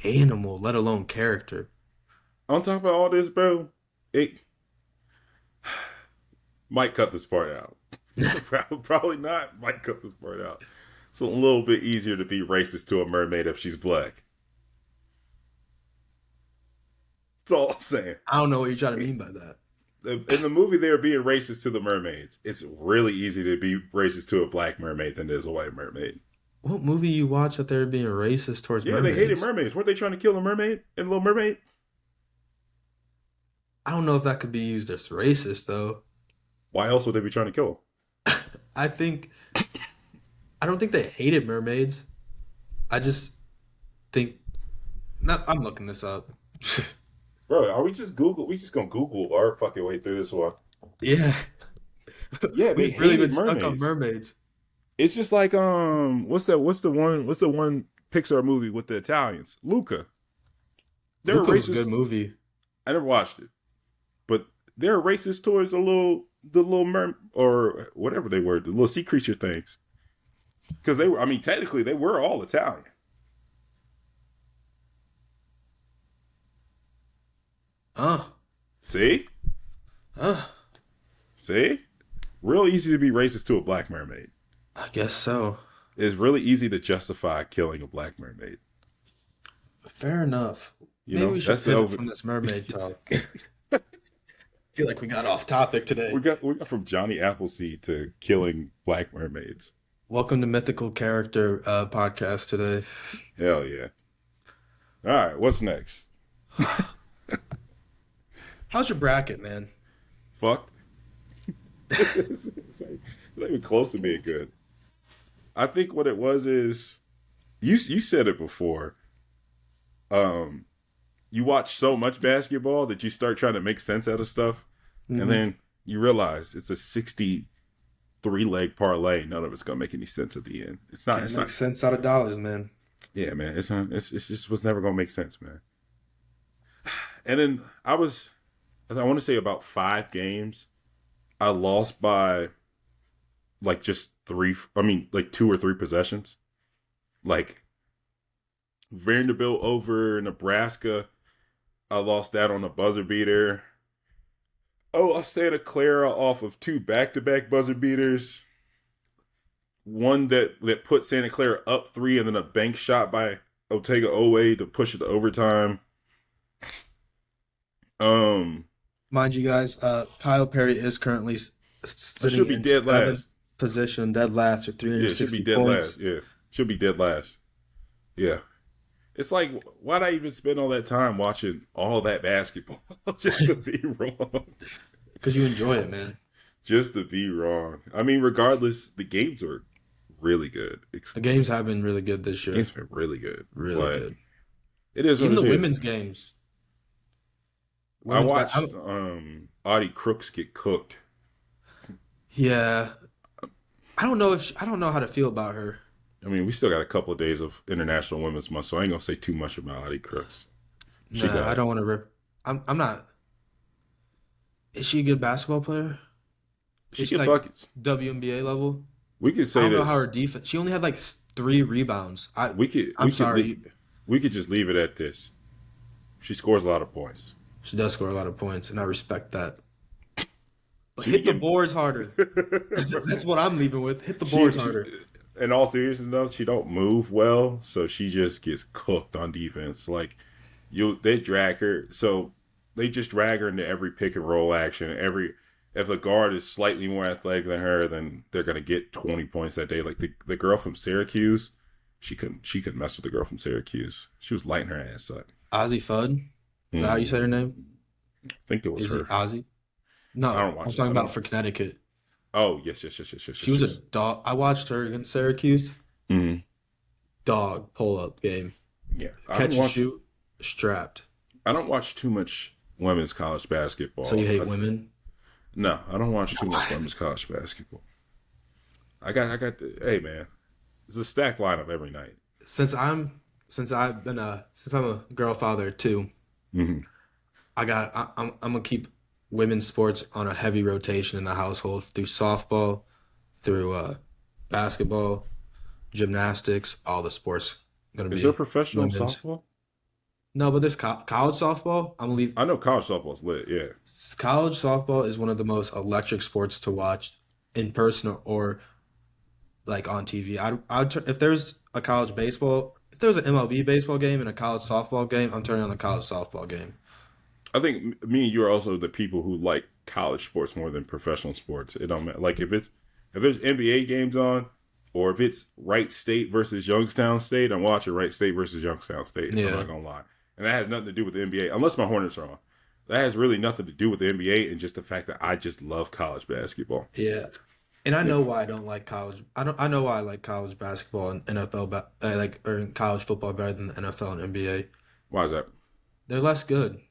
animal, let alone character. On top of all this, bro, it might cut this part out. Probably not. Might cut this part out. It's a little bit easier to be racist to a mermaid if she's black. That's all I'm saying. I don't know what you're trying to mean by that. In the movie, they were being racist to the mermaids. It's really easy to be racist to a black mermaid than it is a white mermaid. What movie you watch that they're being racist towards Yeah, they hated mermaids? mermaids. Weren't they trying to kill a mermaid in Little Mermaid? I don't know if that could be used as racist though. Why else would they be trying to kill I think I don't think they hated mermaids. I just think not, I'm looking this up. bro, are we just Google? We just gonna Google our fucking way through this one? Yeah. Yeah, they We've really been hated stuck on mermaids. mermaids. It's just like what's the one Pixar movie with the Italians? Luca. They're Luca was a good racist. movie. I never watched it, but they're racist towards the little merm or whatever they were, the little sea creature things. Because they were, I mean, technically they were all Italian. Uh, See, uh, see, real easy to be racist to a black mermaid. I guess so. It's really easy to justify killing a black mermaid. Fair enough. You Maybe know, we should that's the pivot over. from this mermaid talk. Feel like we got off topic today. We got from Johnny Appleseed to killing black mermaids. Welcome to Mythical Character podcast today. Hell yeah! All right, what's next? How's your bracket, man? Fucked. It's not even close to being good. I think what it was is you said it before. Um, you watch so much basketball that you start trying to make sense out of stuff, and Mm-hmm. then you realize it's a 63 leg parlay. None of it's gonna make any sense at the end. It's not. Can't It's make not. sense out of dollars, man. Yeah, man. It's not. It's just was never gonna make sense, man. And then I want to say about 5 games. I lost by like just three. I mean, like 2 or 3 possessions. Like Vanderbilt over Nebraska. I lost that on a buzzer beater. Oh, Santa Clara off of 2 back-to-back buzzer beaters. One that put Santa Clara up 3, and then a bank shot by Otega Owe to push it to overtime. Um, Mind you guys, Kyle Perry is currently I sitting should be in dead seventh last. position, dead last with Yeah, it should be 360 dead points. last. Yeah, should be dead last. Yeah, it's like why'd I even spend all that time watching all that basketball just to be wrong? Because you enjoy it, man. Just to be wrong. I mean, regardless, the games were really good. The games have been really good this year. Games been really good, Really but good. it is what Even the it is. women's games. I Women's back. watched Audie Crooks get cooked. Yeah. I don't know how to feel about her. I mean, we still got a couple of days of International Women's Month, so I ain't gonna say too much about Audie Crooks. She Nah, I got don't want to rip. I'm not. Is she a good basketball player? she Is she get like buckets. WNBA level? We could I say don't know how this. her defense. She only had like 3 rebounds. We could I'm sorry. we could just leave it at this. She scores a lot of points. She does score a lot of points, and I respect that. But She hit the get boards harder. That's what I'm leaving with. Hit the she, boards she harder. in all seriousness though, she don't move well, so she just gets cooked on defense. Like they drag her, so they just drag her into every pick and roll action. Every if a guard is slightly more athletic than her, then they're gonna get 20 points that day. Like the girl from Syracuse, she couldn't mess with the girl from Syracuse. She was lighting her ass up. Ozzy Fudd. Is that how you Mm, say her name? I think it was Is it her. Ozzy? I No, don't I'm watch it. talking I about don't. for Connecticut. Oh yes, yes, yes, yes, yes, She yes, was a yes. dog. I watched her against Syracuse. Mm, Dog pull up game. yeah, Catch and shoot, strapped. I don't watch too much women's college So you basketball. hate women? No, I don't watch too much women's college basketball. Hey man, it's a stacked lineup every night. Since I'm since I'm a girl father too, Hmm. I'm gonna keep women's sports on a heavy rotation in the household through softball, through basketball, gymnastics, all the sports gonna Is there be professional women's. softball? No, but there's college softball. I'm gonna leave. I know college softball's lit. Yeah, College softball is one of the most electric sports to watch in person or like on TV. If there's a college baseball, if there's an MLB baseball game and a college softball game, I'm turning on the college softball game. I think me and you are also the people who like college sports more than professional sports. It don't matter. Like if there's NBA games on, or if it's Wright State versus Youngstown State, I'm watching Wright State versus Youngstown State. I'm Yeah, not gonna lie, and that has nothing to do with the NBA, unless my Hornets are on. That has really nothing to do with the NBA, and just the fact that I just love college basketball. yeah. And I Yeah. know why I don't like college. I know why I like college basketball and NFL, like or college football better than the NFL and NBA. Why is that? They're less good.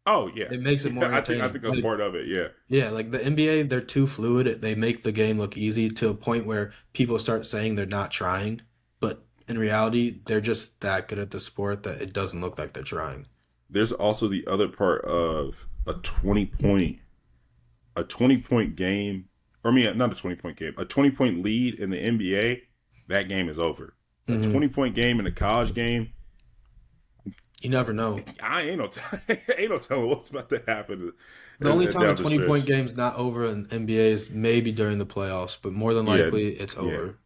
Oh yeah, It makes it more yeah. I entertaining. think that's Like part of it. Yeah, yeah, like the NBA, they're too fluid. They make the game look easy to a point where people start saying they're not trying, but in reality, they're just that good at the sport that it doesn't look like they're trying. there's also the other part of a 20 point game, or I mean, not a 20 point game, a 20 point lead in the NBA. That game is over. A Hmm. 20 point game in a college game, You never know. I ain't no ain't no telling what's about to happen The only time a down the 20-point stretch. game's not over in NBA is maybe during the playoffs, but more than Yeah, likely it's yeah, over.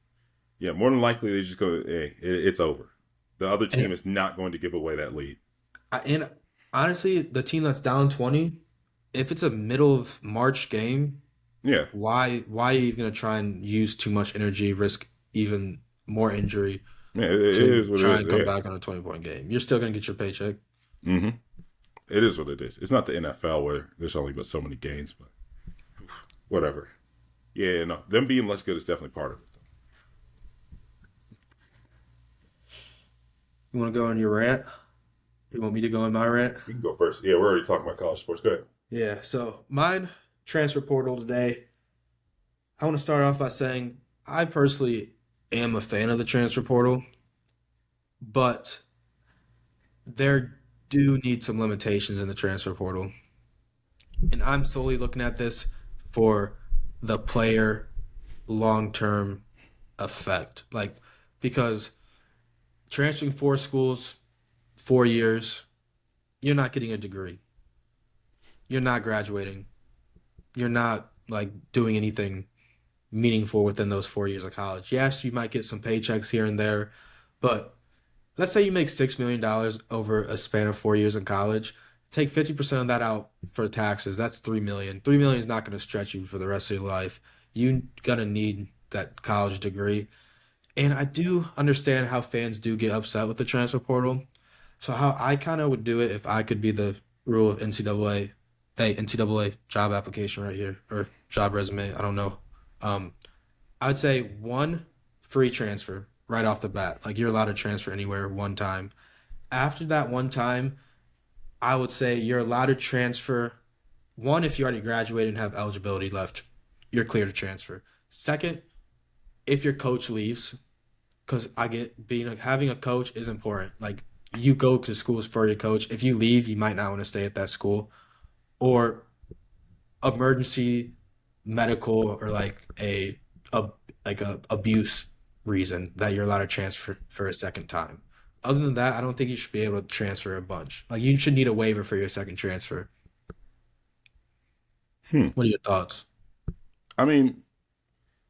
yeah. More than likely, they just go, hey, it's over. The other team And, is not going to give away that lead. and honestly, the team that's down 20, if it's a middle of March game, Yeah, why are you even gonna try and use too much energy, risk even more injury yeah. It to is what try it and is. come Yeah. back on a 20-point game? You're still gonna get your paycheck. Mm-hmm. it is what it is. It's not the NFL where there's only but so many games, but whatever. Yeah, no, them being less good is definitely part of it. You want to go on your rant? You want me to go on my rant? You can go first. Yeah, we're already talking about college sports. Go ahead. Yeah, so mine, transfer portal today. I want to start off by saying I personally am a fan of the transfer portal, but there do need some limitations in the transfer portal. And I'm solely looking at this for the player long term effect. Like, because transferring 4 schools, 4 years, you're not getting a degree. You're not graduating. You're not like doing anything meaningful within those 4 years of college. Yes, you might get some paychecks here and there, but let's say you make $6 million over a span of 4 years in college. Take 50% of that out for taxes. That's 3 million. 3 million is not going to stretch you for the rest of your life. You're gonna need that college degree. And I do understand how fans do get upset with the transfer portal. So how I kind of would do it if I could be the rule of NCAA, hey, NCAA job application right here or job resume, I don't know. Um, I would say one free transfer right off the bat. Like you're allowed to transfer anywhere one time. After that one time, I would say you're allowed to transfer one if you already graduated and have eligibility left. You're clear to transfer. Second, if your coach leaves, because I get having a coach is important. Like you go to schools for your coach. If you leave, you might not want to stay at that school. Or emergency medical or a like a abuse reason that you're allowed to transfer for a second time. Other than that, I don't think you should be able to transfer a bunch. Like you should need a waiver for your second transfer. Hmm. What are your thoughts? I mean,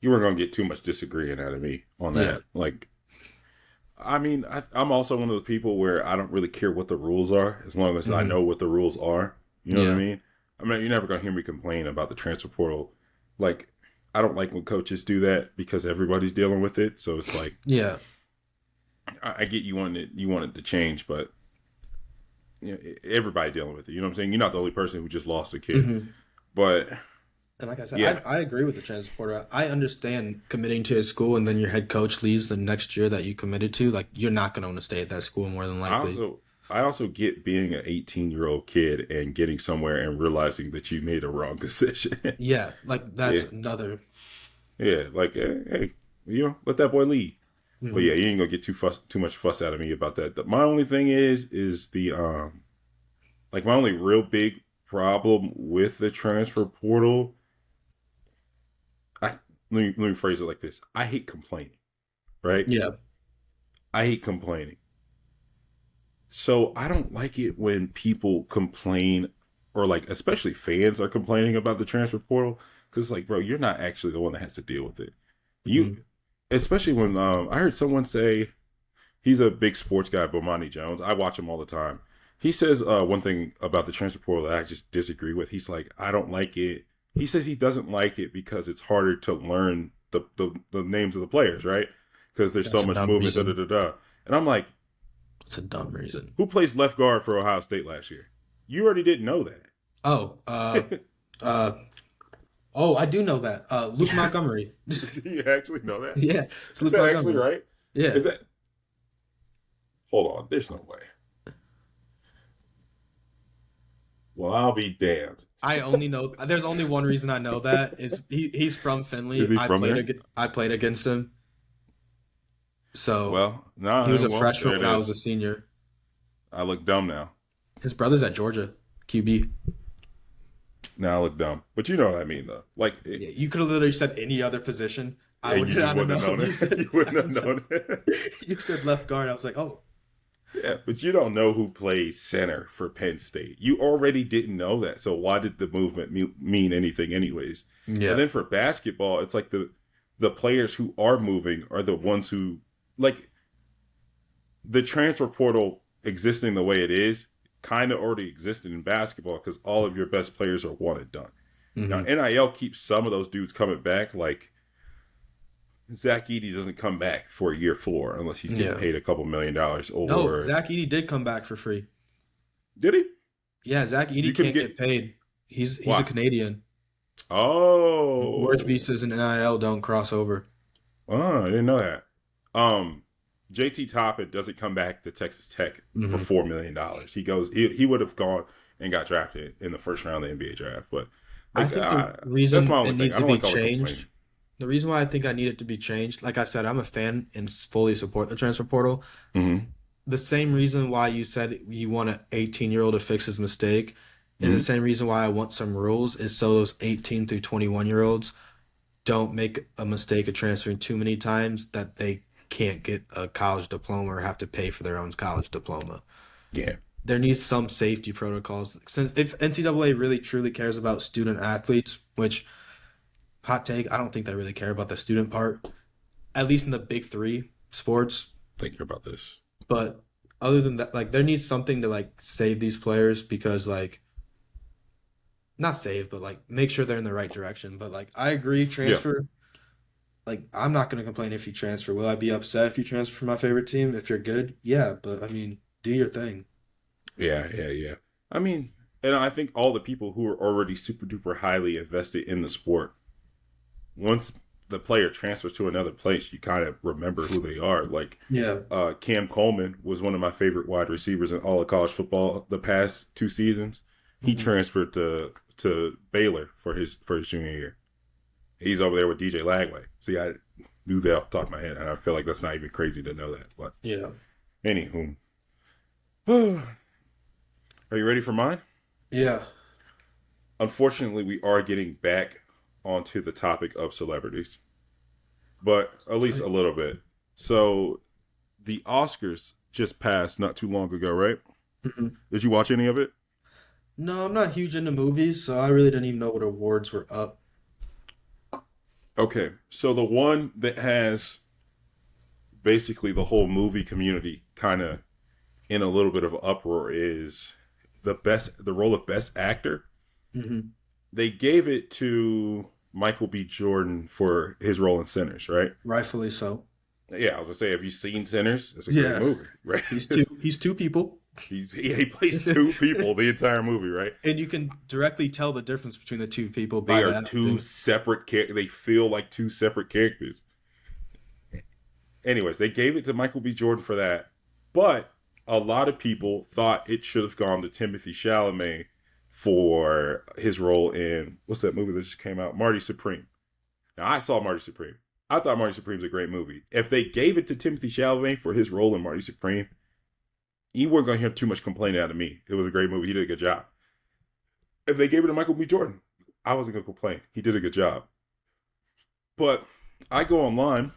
you weren't gonna get too much disagreeing out of me on Yeah. that. Like, I mean, I'm also one of the people where I don't really care what the rules are as long as I Hmm. know what the rules are. You know what I Yeah. mean? I mean, you're never gonna hear me complain about the transfer portal. Like, I don't like when coaches do that because everybody's dealing with it. So it's like, Yeah. I get you want it to change, but you know, everybody dealing with it. You know what I'm saying? You're not the only person who just lost a kid. Hmm. But And like I said, yeah, I agree with the transporter. I understand committing to a school and then your head coach leaves the next year that you committed to. Like you're not going to want to stay at that school more than I likely. also I also get being an 18-year-old kid and getting somewhere and realizing that you made a wrong decision. Yeah, like Yeah, that's another. yeah, like hey, you know, let that boy lead. But Mhm. yeah, you ain't gonna get too much fuss out of me about that. My only thing is the like my only real big problem with the transfer portal. I let me phrase it like this: I hate complaining, right? Yeah. I hate complaining. So I don't like it when people complain, or like especially fans are complaining about the transfer portal, because like, bro, you're not actually the one that has to deal with it. You, Mhm. especially when I heard someone say he's a big sports guy, Bomani Jones. I watch him all the time. He says one thing about the transfer portal that I just disagree with. He's like, I don't like it. He says he doesn't like it because it's harder to learn the names of the players, right? Because there's so That's a much dumb movement, da da reason. da da. And I'm like, It's a dumb reason. who plays left guard for Ohio State last year? You already didn't know Oh, that. uh, oh, I do know that. Luke Montgomery. You actually know that? Yeah, it's Is Luke that actually Montgomery. right? Yeah. Is that? Hold on. There's no way. Well, I'll be damned. I only know there's only one reason I know that is he's from Is Finley. he from there? I played against him. So Well, nah. he was a Well, freshman there it when I was a is. senior. I look dumb now. His brother's at Georgia, QB. Now I look dumb. But you know what I mean, though. Like, Yeah, you could have literally said any other position. I and would you just not have wouldn't have known. known You it. said You wouldn't have known it. you said left guard. I was like, oh, Yeah, but you don't know who plays center for Penn State. You already didn't know that. So why did the movement mean anything, anyways? And yeah. then for basketball, it's like the players who are moving are the ones who like the transfer portal existing the way it is kind of already existed in basketball because all of your best players are one and done. Now Hmm. NIL keeps some of those dudes coming back, like Zach Edey doesn't come back for a year floor unless he's getting Yeah. paid a couple $1 million, No, or Zach Edey did come back for free. did he? Yeah, Zach Edey You couldn't can't get get paid. He's a why? Canadian. Work Oh, visas and NIL don't cross over. I didn't know that. JT Toppin doesn't come back to Texas Tech for Hmm. $4 million. He goes. He would have gone and got drafted in the first round of the NBA draft, but I like think the that's my reason only it thing. needs I to don't be like all the complaining. changed, the reason why I think I need it to be changed, like I said, I'm a fan and fully support the transfer portal. Hmm. The same reason why you said you want an 18-year-old to fix his mistake is the Hmm. same reason why I want some rules is so those 18 through 21-year-olds don't make a mistake of transferring too many times that they can't get a college diploma or have to pay for their own college diploma. Yeah. There needs some safety protocols. Since if NCAA really truly cares about student athletes, which hot take, I don't think they really care about the student part, at least in the big three sports. Thinking about this. But other than that, like there needs something to like save these players because like not save, but like make sure they're in the right direction. But like I agree, Yeah. transfer. Like I'm not gonna complain if you transfer. Will I be upset if you transfer from my favorite team? If you're good, yeah. But I mean, do your thing. Yeah. Yeah. Yeah. I mean, and I think all the people who are already super duper highly invested in the sport, once the player transfers to another place, you kind of remember who they are. Like Yeah. Cam Coleman was one of my favorite wide receivers in all of college football the past 2 seasons. He Hmm. transferred to Baylor for his junior year. He's over there with DJ Lagway. See, I knew that off the top of my head, and I feel like that's not even crazy to know that. But Yeah. anywho, are you ready for mine? Yeah. Unfortunately, we are getting back onto the topic of celebrities, but at least a little bit. So the Oscars just passed not too long ago, right? Mhm. Did you watch any of it? No, I'm not huge into movies, so I really didn't even know what awards were up. Okay, so the one that has basically the whole movie community kind of in a little bit of uproar is the role of best actor. Hmm. They gave it to Michael B. Jordan for his role in Sinners, right? Rightfully so. Yeah, I was gonna say, have you seen Sinners? It's a great Yeah. movie, right? He's two people. He plays two people the entire movie, right? And you can directly tell the difference between the two people They by are the two acting. separate characters. They feel like two separate characters. Anyways, they gave it to Michael B. Jordan for that, but a lot of people thought it should have gone to Timothy Chalamet for his role in what's that movie that just came out, Marty Supreme. Now I saw Marty Supreme. I thought Marty Supreme's a great movie. If they gave it to Timothy Chalamet for his role in Marty Supreme, you weren't going to hear too much complaining out of me. It was a great movie. He did a good job. If they gave it to Michael B. Jordan, I wasn't going to complain. He did a good job. But I go online,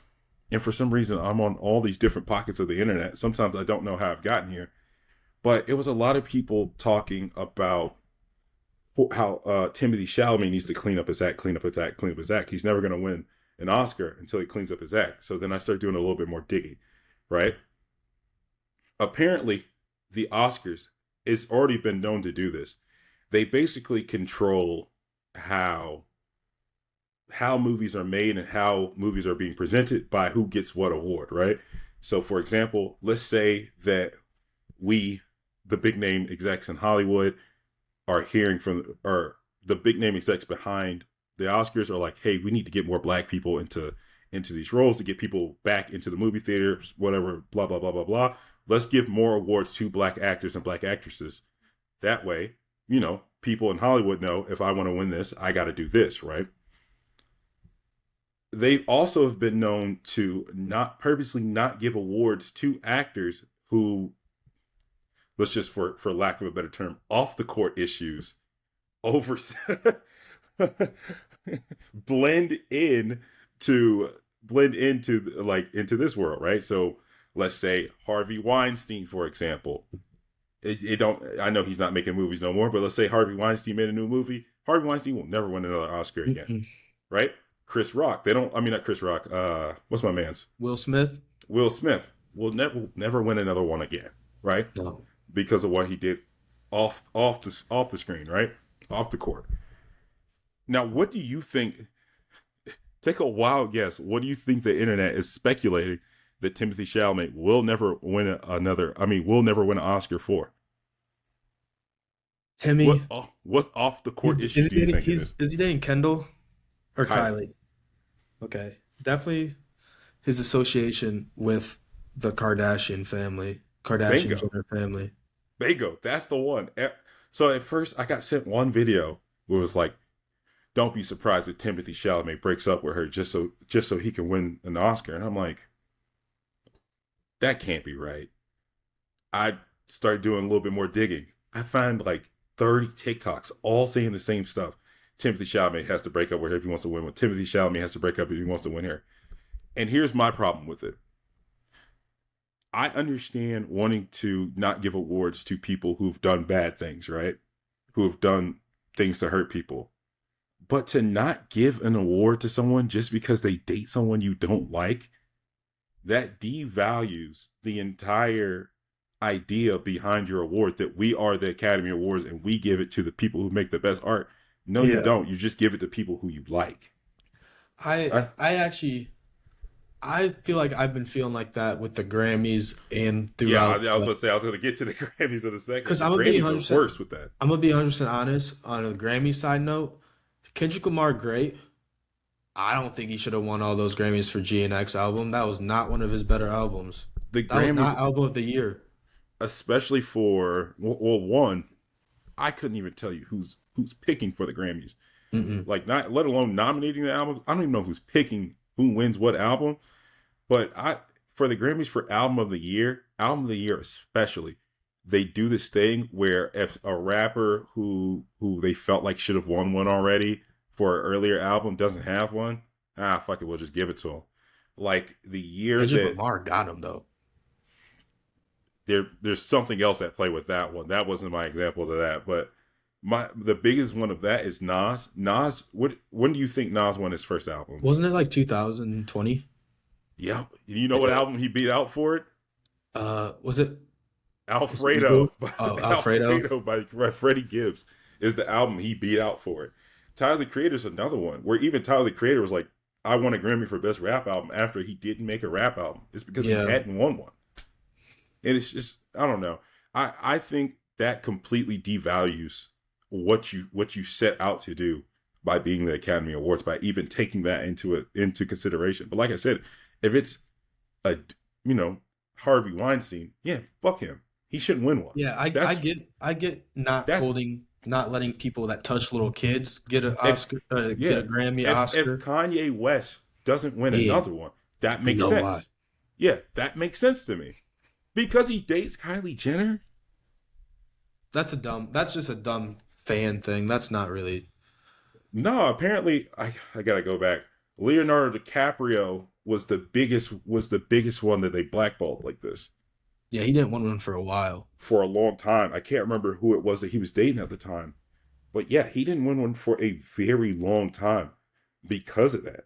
and for some reason, I'm on all these different pockets of the internet. Sometimes I don't know how I've gotten here. But it was a lot of people talking about how Timothy Chalamet needs to clean up his act, clean up his act, clean up his act. He's never going to win an Oscar until he cleans up his act. So then I start doing a little bit more digging, right? Apparently, the Oscars it's already been known to do this. They basically control how how movies are made and how movies are being presented by who gets what award, right? So, for example, let's say that we, the big name execs in Hollywood, are hearing from, or the big name execs behind the Oscars are like, hey, we need to get more black people into these roles to get people back into the movie theaters, whatever, blah blah blah blah blah. Let's give more awards to black actors and black actresses. That way, people in Hollywood know if I want to win this, I got to do this, right? They also have been known to not purposely not give awards to actors who, let's just for lack of a better term, off the court issues over blend in to blend into like into this world, right? So let's say Harvey Weinstein, for example. It don't. I know he's not making movies no more, but let's say Harvey Weinstein made a new movie. Harvey Weinstein will never win another Oscar again, Mm-mm. right? Chris Rock. They don't. I mean, not Chris Rock. What's my man's? Will Smith? Will Smith will never win another one again, right? No. Because of what he did off the screen, right? Off the court. Now, what do you think? Take a wild guess. What do you think the internet is speculating that Timothy Chalamet will never win another? I mean, will never win an Oscar for? Timmy, What off the court issue is he do you dating? think it is? Is he dating Kendall or Kylie. Kylie? Okay, definitely his association with the Kardashian family, Kardashian Bingo. Jenner family. Bingo. That's the one. So at first I got sent one video where it was like, don't be surprised if Timothy Chalamet breaks up with her just so he can win an Oscar. And I'm like, that can't be right. I started doing a little bit more digging. I find like 30 TikToks all saying the same stuff. Timothy Chalamet has to break up with her if he wants to win. Timothy Chalamet has to break up if he wants to win her. And here's my problem with it. I understand wanting to not give awards to people who've done bad things, right? Who have done things to hurt people. But to not give an award to someone just because they date someone you don't like, that devalues the entire idea behind your award, that we are the Academy Awards and we give it to the people who make the best art. No, you Yeah, don't. You just give it to people who you like. I, I actually I feel like I've been feeling like that with the Grammys and yeah, I throughout. was going to say I was going to get to the Grammys in a second. Because The I'm gonna be Grammys are 100%. worse with that. I'm gonna be 100% honest on a Grammy side note. Kendrick Lamar, great. I don't think he should have won all those Grammys for G and X album. That was not one of his better albums. The That was Grammys, not album of the year. especially for well, one, I couldn't even tell you who's picking for the Grammys. Mm-mm. Like not let alone nominating the album. I don't even know who's picking who wins what album. But I for the Grammys for album of the year especially, they do this thing where if a rapper who they felt like should have won one already for an earlier album doesn't have one, fuck it, we'll just give it to him. Like the year Kendrick that Lamar got him though. there's something else at play with that one. That wasn't my example of that, but the biggest one of that is Nas. Nas, when do you think Nas won his first album? Wasn't it like 2020? Yep. You know what album he beat out for it? Was it Alfredo. Eagle? Oh, Alfredo. Alfredo by Freddie Gibbs is the album he beat out for it. Tyler the Creator's another one where even Tyler the Creator was like, I won a Grammy for best rap album after he didn't make a rap album. It's because he Yeah. hadn't won one. And it's just, I don't know. I think that completely devalues what you set out to do by being the Academy Awards, by even taking that into consideration. But like I said, if it's a Harvey Weinstein, yeah, fuck him. He shouldn't win one. Yeah, That's I get not that holding, not letting people that touch little kids get an if Oscar, get yeah, a Grammy if Oscar. Kanye West doesn't win Yeah, another one, that you makes know why? sense. Yeah, that makes sense to me. Because he dates Kylie Jenner? That's just a dumb fan thing. That's not really. No, apparently I gotta go back. Leonardo DiCaprio was the biggest one that they blackballed like this Yeah, he didn't win one for a while. for a long time. I can't remember who it was that he was dating at the time. But yeah, he didn't win one for a very long time because of that.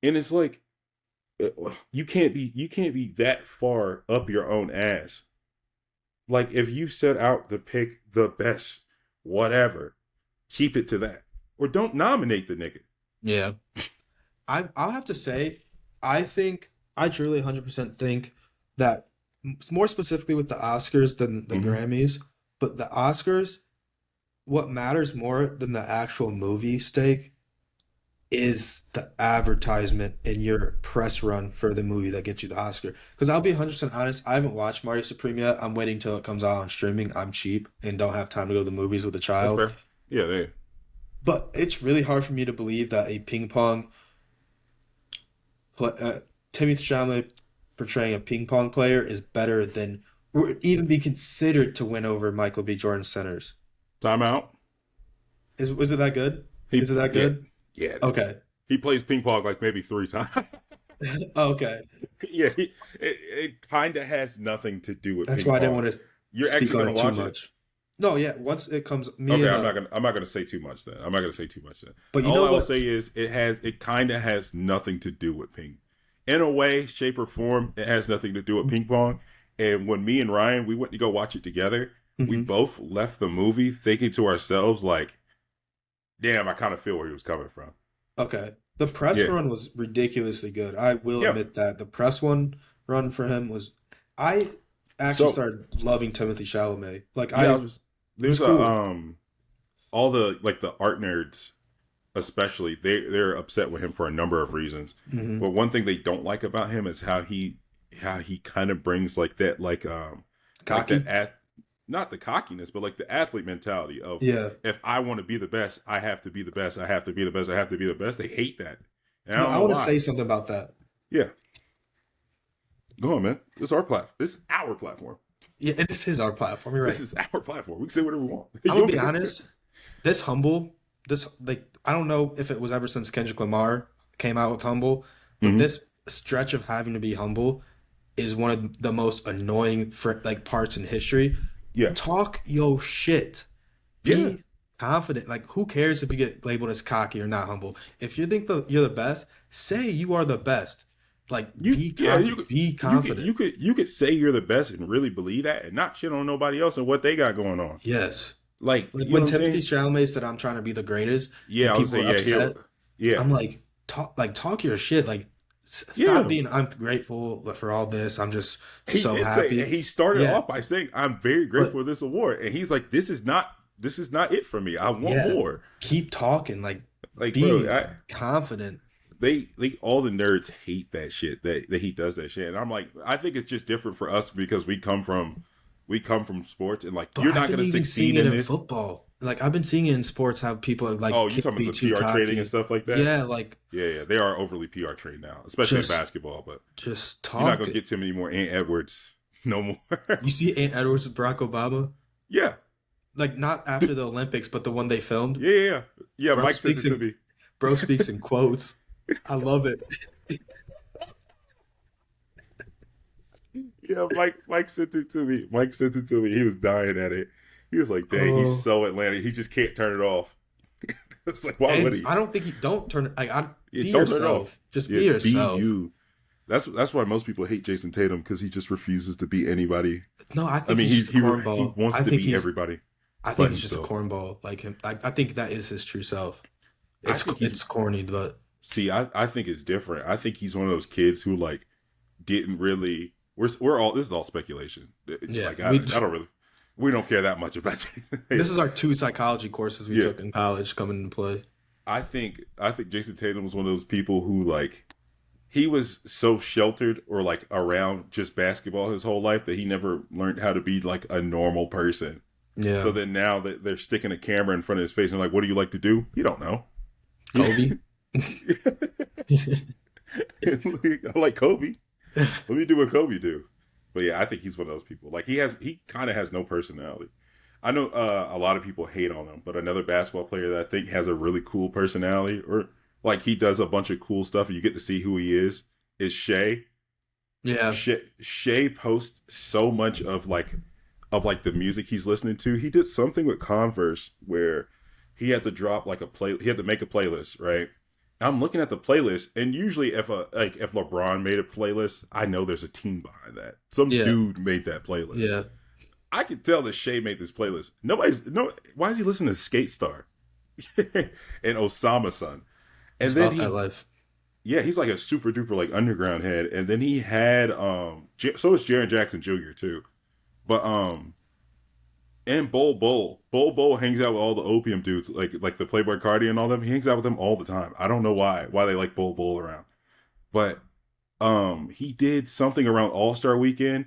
And it's like you can't be that far up your own ass. Like if you set out to pick the best whatever, keep it to that. Or don't nominate the nigga. Yeah, I'll have to say, I truly 100% think that more specifically with the Oscars than the Mm-hmm. Grammys, but the Oscars, what matters more than the actual movie stake is the advertisement in your press run for the movie that gets you the Oscar. Because I'll be 100% honest, I haven't watched Mario Supreme yet. I'm waiting till it comes out on streaming. I'm cheap and don't have time to go to the movies with a That's child. fair. Yeah, they But it's really hard for me to believe that a ping pong Timothy Chalamet portraying a ping pong player is better than or even be considered to win over Michael B. Jordan centers. time out. Is was it that good? He Is it that yeah, good? yeah. Okay. He plays ping pong like maybe 3 times. Okay. Yeah, it kind of has nothing to do with That's ping why I didn't pong. want to You're speak actually on gonna it too watch it. much. No, yeah. Once it comes, me Okay, and I'm not gonna say too much then. I'm not gonna say too much then. but you All know I will what? say is it kind of has nothing to do with ping. In a way, shape, or form, it has nothing to do with ping pong. And when me and Ryan we went to go watch it together, we Mhm. both left the movie thinking to ourselves like, "Damn, I kind of feel where he was coming from." Okay. The press Yeah. run was ridiculously good. I will Yeah. admit that the press one run for him was. I actually So started loving Timothy Chalamet. Like yeah, I, he was there's a cool. all the like the art nerds especially they're upset with him for a number of reasons. Hmm. But one thing they don't like about him is how he kind of brings like that Cocky. not the cockiness, but like the athlete mentality of Yeah. if I want to be the best, I have to be the best. I have to be the best. I have to be the best. They hate that, and I No, don't I know want to why. say something about that. Yeah, go on, man. This is our platform. This is our platform. Yeah, and this is our platform. You're This right. is our platform. We can say whatever we want. I'm You gonna don't be get honest. This humble, this like I don't know if it was ever since Kendrick Lamar came out with humble, but hmm this stretch of having to be humble is one of the most annoying like parts in history. Yeah, Talk your shit. yeah. Be confident. Like who cares if you get labeled as cocky or not humble? If you think you're the best, say you are the best. Like be Yeah, confident. Be confident. you could say you're the best and really believe that and not shit on nobody else and what they got going on. Yes. Like, Like you know when what I'm Timothy saying? Chalamet said, "I'm trying to be the greatest," Yeah, and I would people say, were yeah, here, upset. yeah, I'm like talk your shit. Like stop yeah. being I'm grateful for all this. I'm just He so did say happy. he started Yeah, off by saying, "I'm very grateful but for this award," and he's like, this is not it for me. I want yeah, more." keep talking. Like Like, bro, be confident. they all the nerds hate that shit that he does that shit, and I'm like, I think it's just different for us because we come from sports, and like, But you're I've not been gonna even seeing succeed it in in this. football. Like I've been seeing it in sports how people Oh, like you can't talking be about the too PR trading and cocky. stuff like that? Yeah, like Yeah, yeah, they are overly PR trained now, especially in just basketball. But just you're not talk gonna it. get too many more Ant Edwards no more. You see Ant Edwards with Barack Obama? Yeah, Like not after the Olympics, but the one they filmed. yeah, yeah, yeah. Yeah, Bro Mike sent speaks it to in me. bro speaks in quotes. I love it. Yeah, Mike sent it to me. Mike sent it to me. He was dying at it. He was like, "Dang, he's Oh, so Atlantic. He just can't turn it off." It's like, why would and he? I don't think you don't turn it like Yeah, be don't turn it off. yourself. Just be Yeah, be yourself. you. That's why most people hate Jason Tatum because he just refuses to be anybody. No, I I think mean, he's just a he cornball. wants to be everybody I think but he's just a himself. cornball like him. I think that is his true self. I think he's It's corny, but see. I think it's different. I think he's one of those kids who like didn't really. We're all this is all speculation. yeah, Like we I don't really. We don't care that much about Jason this Tatum. is our two psychology courses we Yeah, took in college coming into play. I think Jason Tatum was one of those people who like he was so sheltered or like around just basketball his whole life that he never learned how to be like a normal person. So Yeah, then now that they're sticking a camera in front of his face and like, what do you like to do? You don't know. Kobe. I like Kobe. Let me do what Kobe do. But yeah, I think he's one of those people. Like he kind of has no personality. I know a lot of people hate on him, but another basketball player that I think has a really cool personality, or like he does a bunch of cool stuff, and you get to see who he is Shea. Yeah, Shea posts so much of like the music he's listening to. He did something with Converse where he had to drop like a play. He had to make a playlist, right? I'm looking at the playlist, and usually if LeBron made a playlist, I know there's a team behind that. Some yeah, dude made that playlist. yeah. I can tell that Shea made this playlist. Nobody's no. Why is he listening to Skate Star and Osama Son? He's And then about that life. yeah, he's like a super duper like underground head. And then he had so is Jaron Jackson Jr. too. But and Bol hangs out with all the opium dudes, like the Playboy Cardi and all them. He hangs out with them all the time. I don't know why they like Bol around, but he did something around All Star Weekend,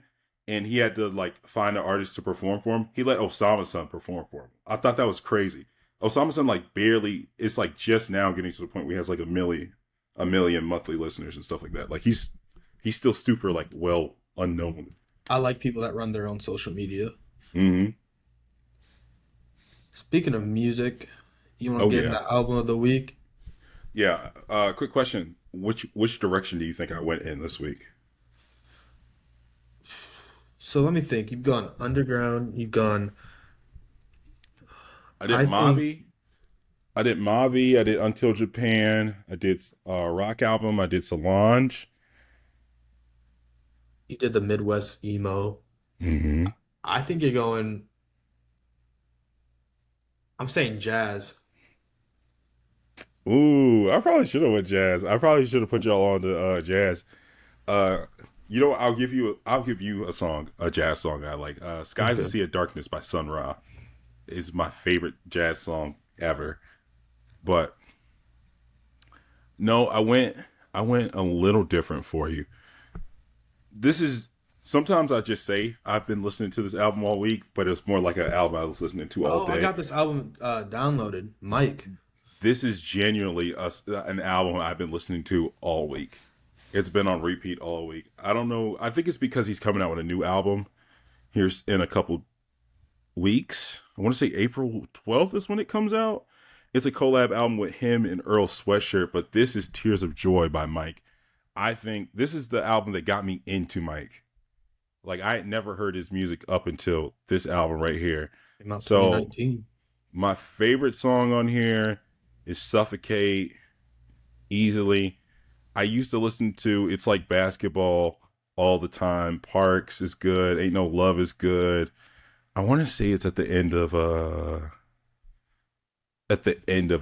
and he had to like find an artist to perform for him. He let Osama Son perform for him. I thought that was crazy. Osama Son like barely, it's like just now getting to the point where he has like a million monthly listeners and stuff like that. Like he's still super like well unknown. I like people that run their own social media. Mm-hmm. Speaking of music, you want Oh to get in yeah. the album of the week? Yeah. Quick question. Which direction do you think I went in this week? So let me think. You've gone underground. You've gone. I did I think Mavi. I did Mavi. I did Until Japan. I did rock album. I did Solange. you did the Midwest emo. Mm-hmm. I think you're going. I'm saying jazz. Ooh, I probably should have went jazz. I probably should have put y'all on to jazz. Uh, you know, I'll give you a song, a jazz song I like. Skies and Okay. Sea of Darkness by Sun Ra. is my favorite jazz song ever. But no, I went a little different for you. This is sometimes I just say I've been listening to this album all week, but it's more like an album I was listening to all Oh, I day. got this album downloaded. Mike. This is genuinely an album I've been listening to all week. It's been on repeat all week. I don't know. I think it's because he's coming out with a new album here's in a couple weeks. I want to say April 12th is when it comes out. It's a collab album with him and Earl Sweatshirt, but this is Tears of Joy by Mike. I think this is the album that got me into Mike. Like I had never heard his music up until this album right here. Came out So 2019. my favorite song on here is Suffocate easily. I used to listen to It's Like Basketball all the time. Parks is good. Ain't No Love is good. I want to say it's at the end of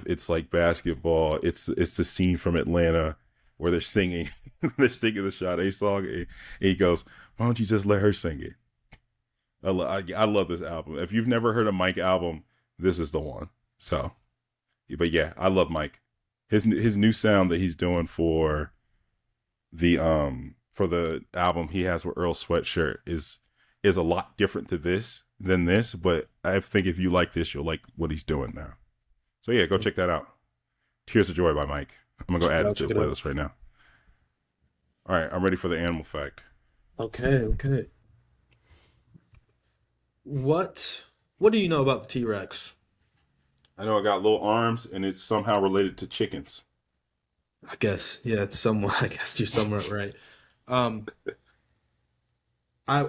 It's Like Basketball. It's the scene from Atlanta where they're singing they're singing the Sade song and he goes, "Why don't you just let her sing it?" I love this album. If you've never heard a Mike album, this is the one. So, but yeah, I love Mike. His new sound that he's doing for the album he has with Earl Sweatshirt is a lot different to this than this, but I think if you like this, you'll like what he's doing now. So yeah, go check that out. Tears of Joy by Mike. I'm gonna go Check it add it out. to Check the it out. playlist right now. All right, I'm ready for the animal fact. Okay. Okay. What do you know about the T-Rex? I know I got little arms, and it's somehow related to chickens. I guess, yeah, it's somewhat. I guess you're somewhat right. Um, I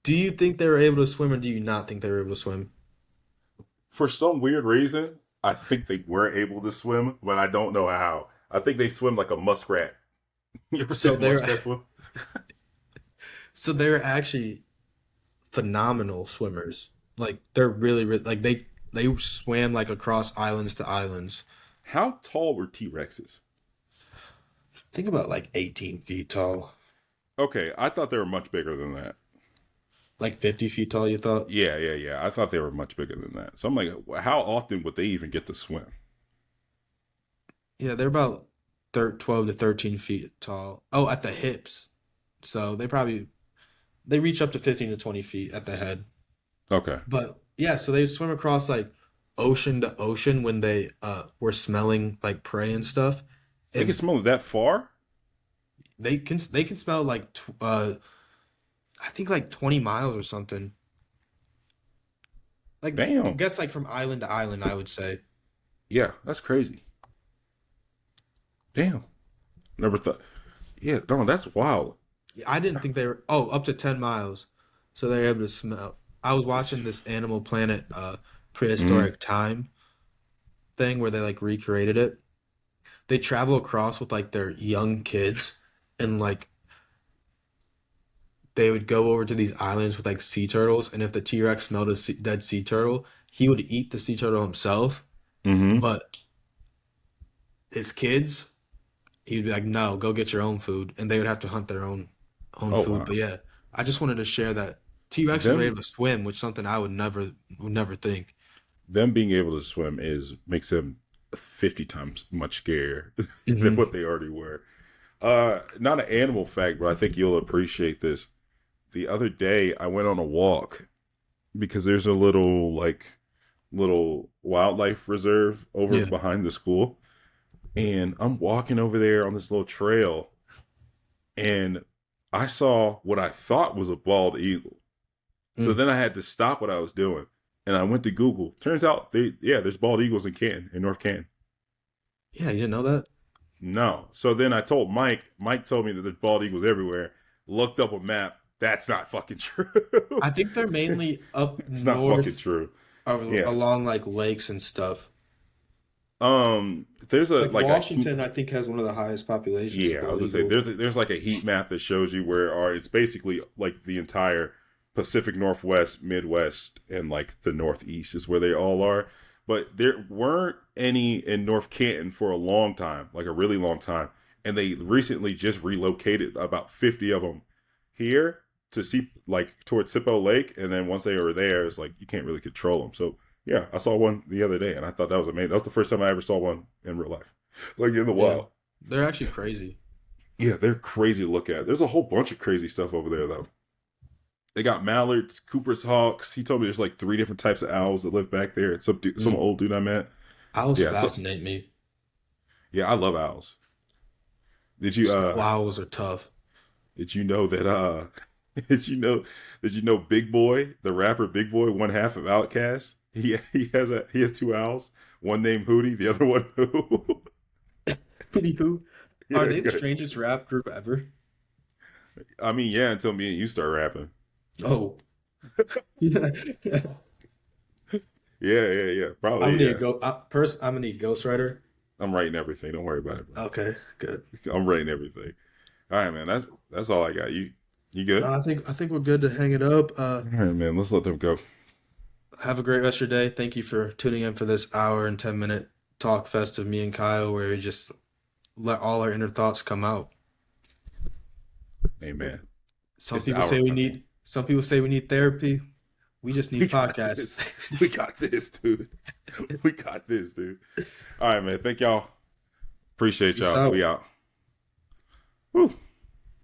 do you think they were able to swim, or do you not think they were able to swim? For some weird reason, I think they were able to swim, but I don't know how. I think they swim like a muskrat. You ever So seen they're muskrat swim? so they're actually phenomenal swimmers. Like they're like they swam like across islands to islands. How tall were T Rexes? Think about like 18 feet tall, Okay, I thought they were much bigger than that. like 50 feet tall. You thought? Yeah, yeah, yeah. I thought they were much bigger than that. So I'm like, how often would they even get to swim? Yeah, they're about 12 to 13 feet tall. Oh, at the hips. So they reach up to 15 to 20 feet at the head. Okay. But yeah, so they swim across like ocean to ocean when they were smelling like prey and stuff. They can And smell it that far? they can smell like I think like 20 miles or something. Like I Damn. guess like from island to island, I would say. Yeah, that's crazy. Damn. Never thought. Yeah, no, that's wild. I didn't think they were up to 10 miles. So they're able to smell. I was watching this Animal Planet Mm-hmm. prehistoric time thing where they like recreated it. They travel across with like their young kids and like they would go over to these islands with like sea turtles, and if the T-Rex smelled a dead sea turtle, he would eat the sea turtle himself, Mm-hmm. but his kids, he'd be like, "No, go get your own food," and they would have to hunt their own Oh food. wow. But yeah, I just wanted to share that T-Rexes were Them able to swim, which is something I would never think. them being able to swim is makes them 50 times much scarier than Hmm. what they already were. Not an animal fact, but I think you'll appreciate this. The other day I went on a walk because there's a little wildlife reserve over Yeah. behind the school. And I'm walking over there on this little trail and I saw what I thought was a bald eagle. So Mm. then I had to stop what I was doing and I went to Google. Turns out there's bald eagles in Canton, in North Canton. Yeah, you didn't know that? No. So then I told Mike. Mike told me that there's bald eagles everywhere. Looked up a map. That's not fucking true. I think they're mainly up It's not fucking north true. or Yeah. along like lakes and stuff. There's a Like like a heat. Washington, I think has one of the highest populations of Yeah, I was bald gonna say eagles. there's like a heat map that shows you where are. It's basically like the entire Pacific Northwest, Midwest, and like the Northeast is where they all are. But there weren't any in North Canton for a long time, like a really long time, and they recently just relocated about 50 of them here. to see like towards Sippo Lake, and then once they were there, it's like you can't really control them. So yeah, I saw one the other day, and I thought that was amazing. That was the first time I ever saw one in real life, like in the Yeah, wild. they're actually crazy. Yeah, they're crazy to look at. There's a whole bunch of crazy stuff over there though. They got mallards, Cooper's hawks. He told me there's like three different types of owls that live back there. It's some Mm. old dude I met. Owls Yeah, so fascinate me. yeah, I love owls. Did you Snow owls are tough. did you know that did you know Big Boy, the rapper Big Boy, one half of Outkast? He has two owls. One named Hootie, the other one Who. Anywho, are Yeah, they the good. strangest rap group ever? I mean, yeah, until me and you start rapping. Oh, yeah. Yeah. I'm Probably, gonna need yeah. go. First, I'm gonna need Ghostwriter. I'm writing everything. Don't worry about it, bro. Okay, good. I'm writing everything. All right, man. That's all I got. You good? No, I think we're good to hang it up. All right, man. Let's let them go. Have a great rest of your day. Thank you for tuning in for this hour and 10 minute talk fest of me and Kyle, where we just let all our inner thoughts come out. Amen. Some It's people our say we time. need. Some people say we need therapy. We just We need got podcasts. this. We got this, dude. We got this, dude. All right, man. Thank y'all. Appreciate Peace y'all. We out. out. Woo.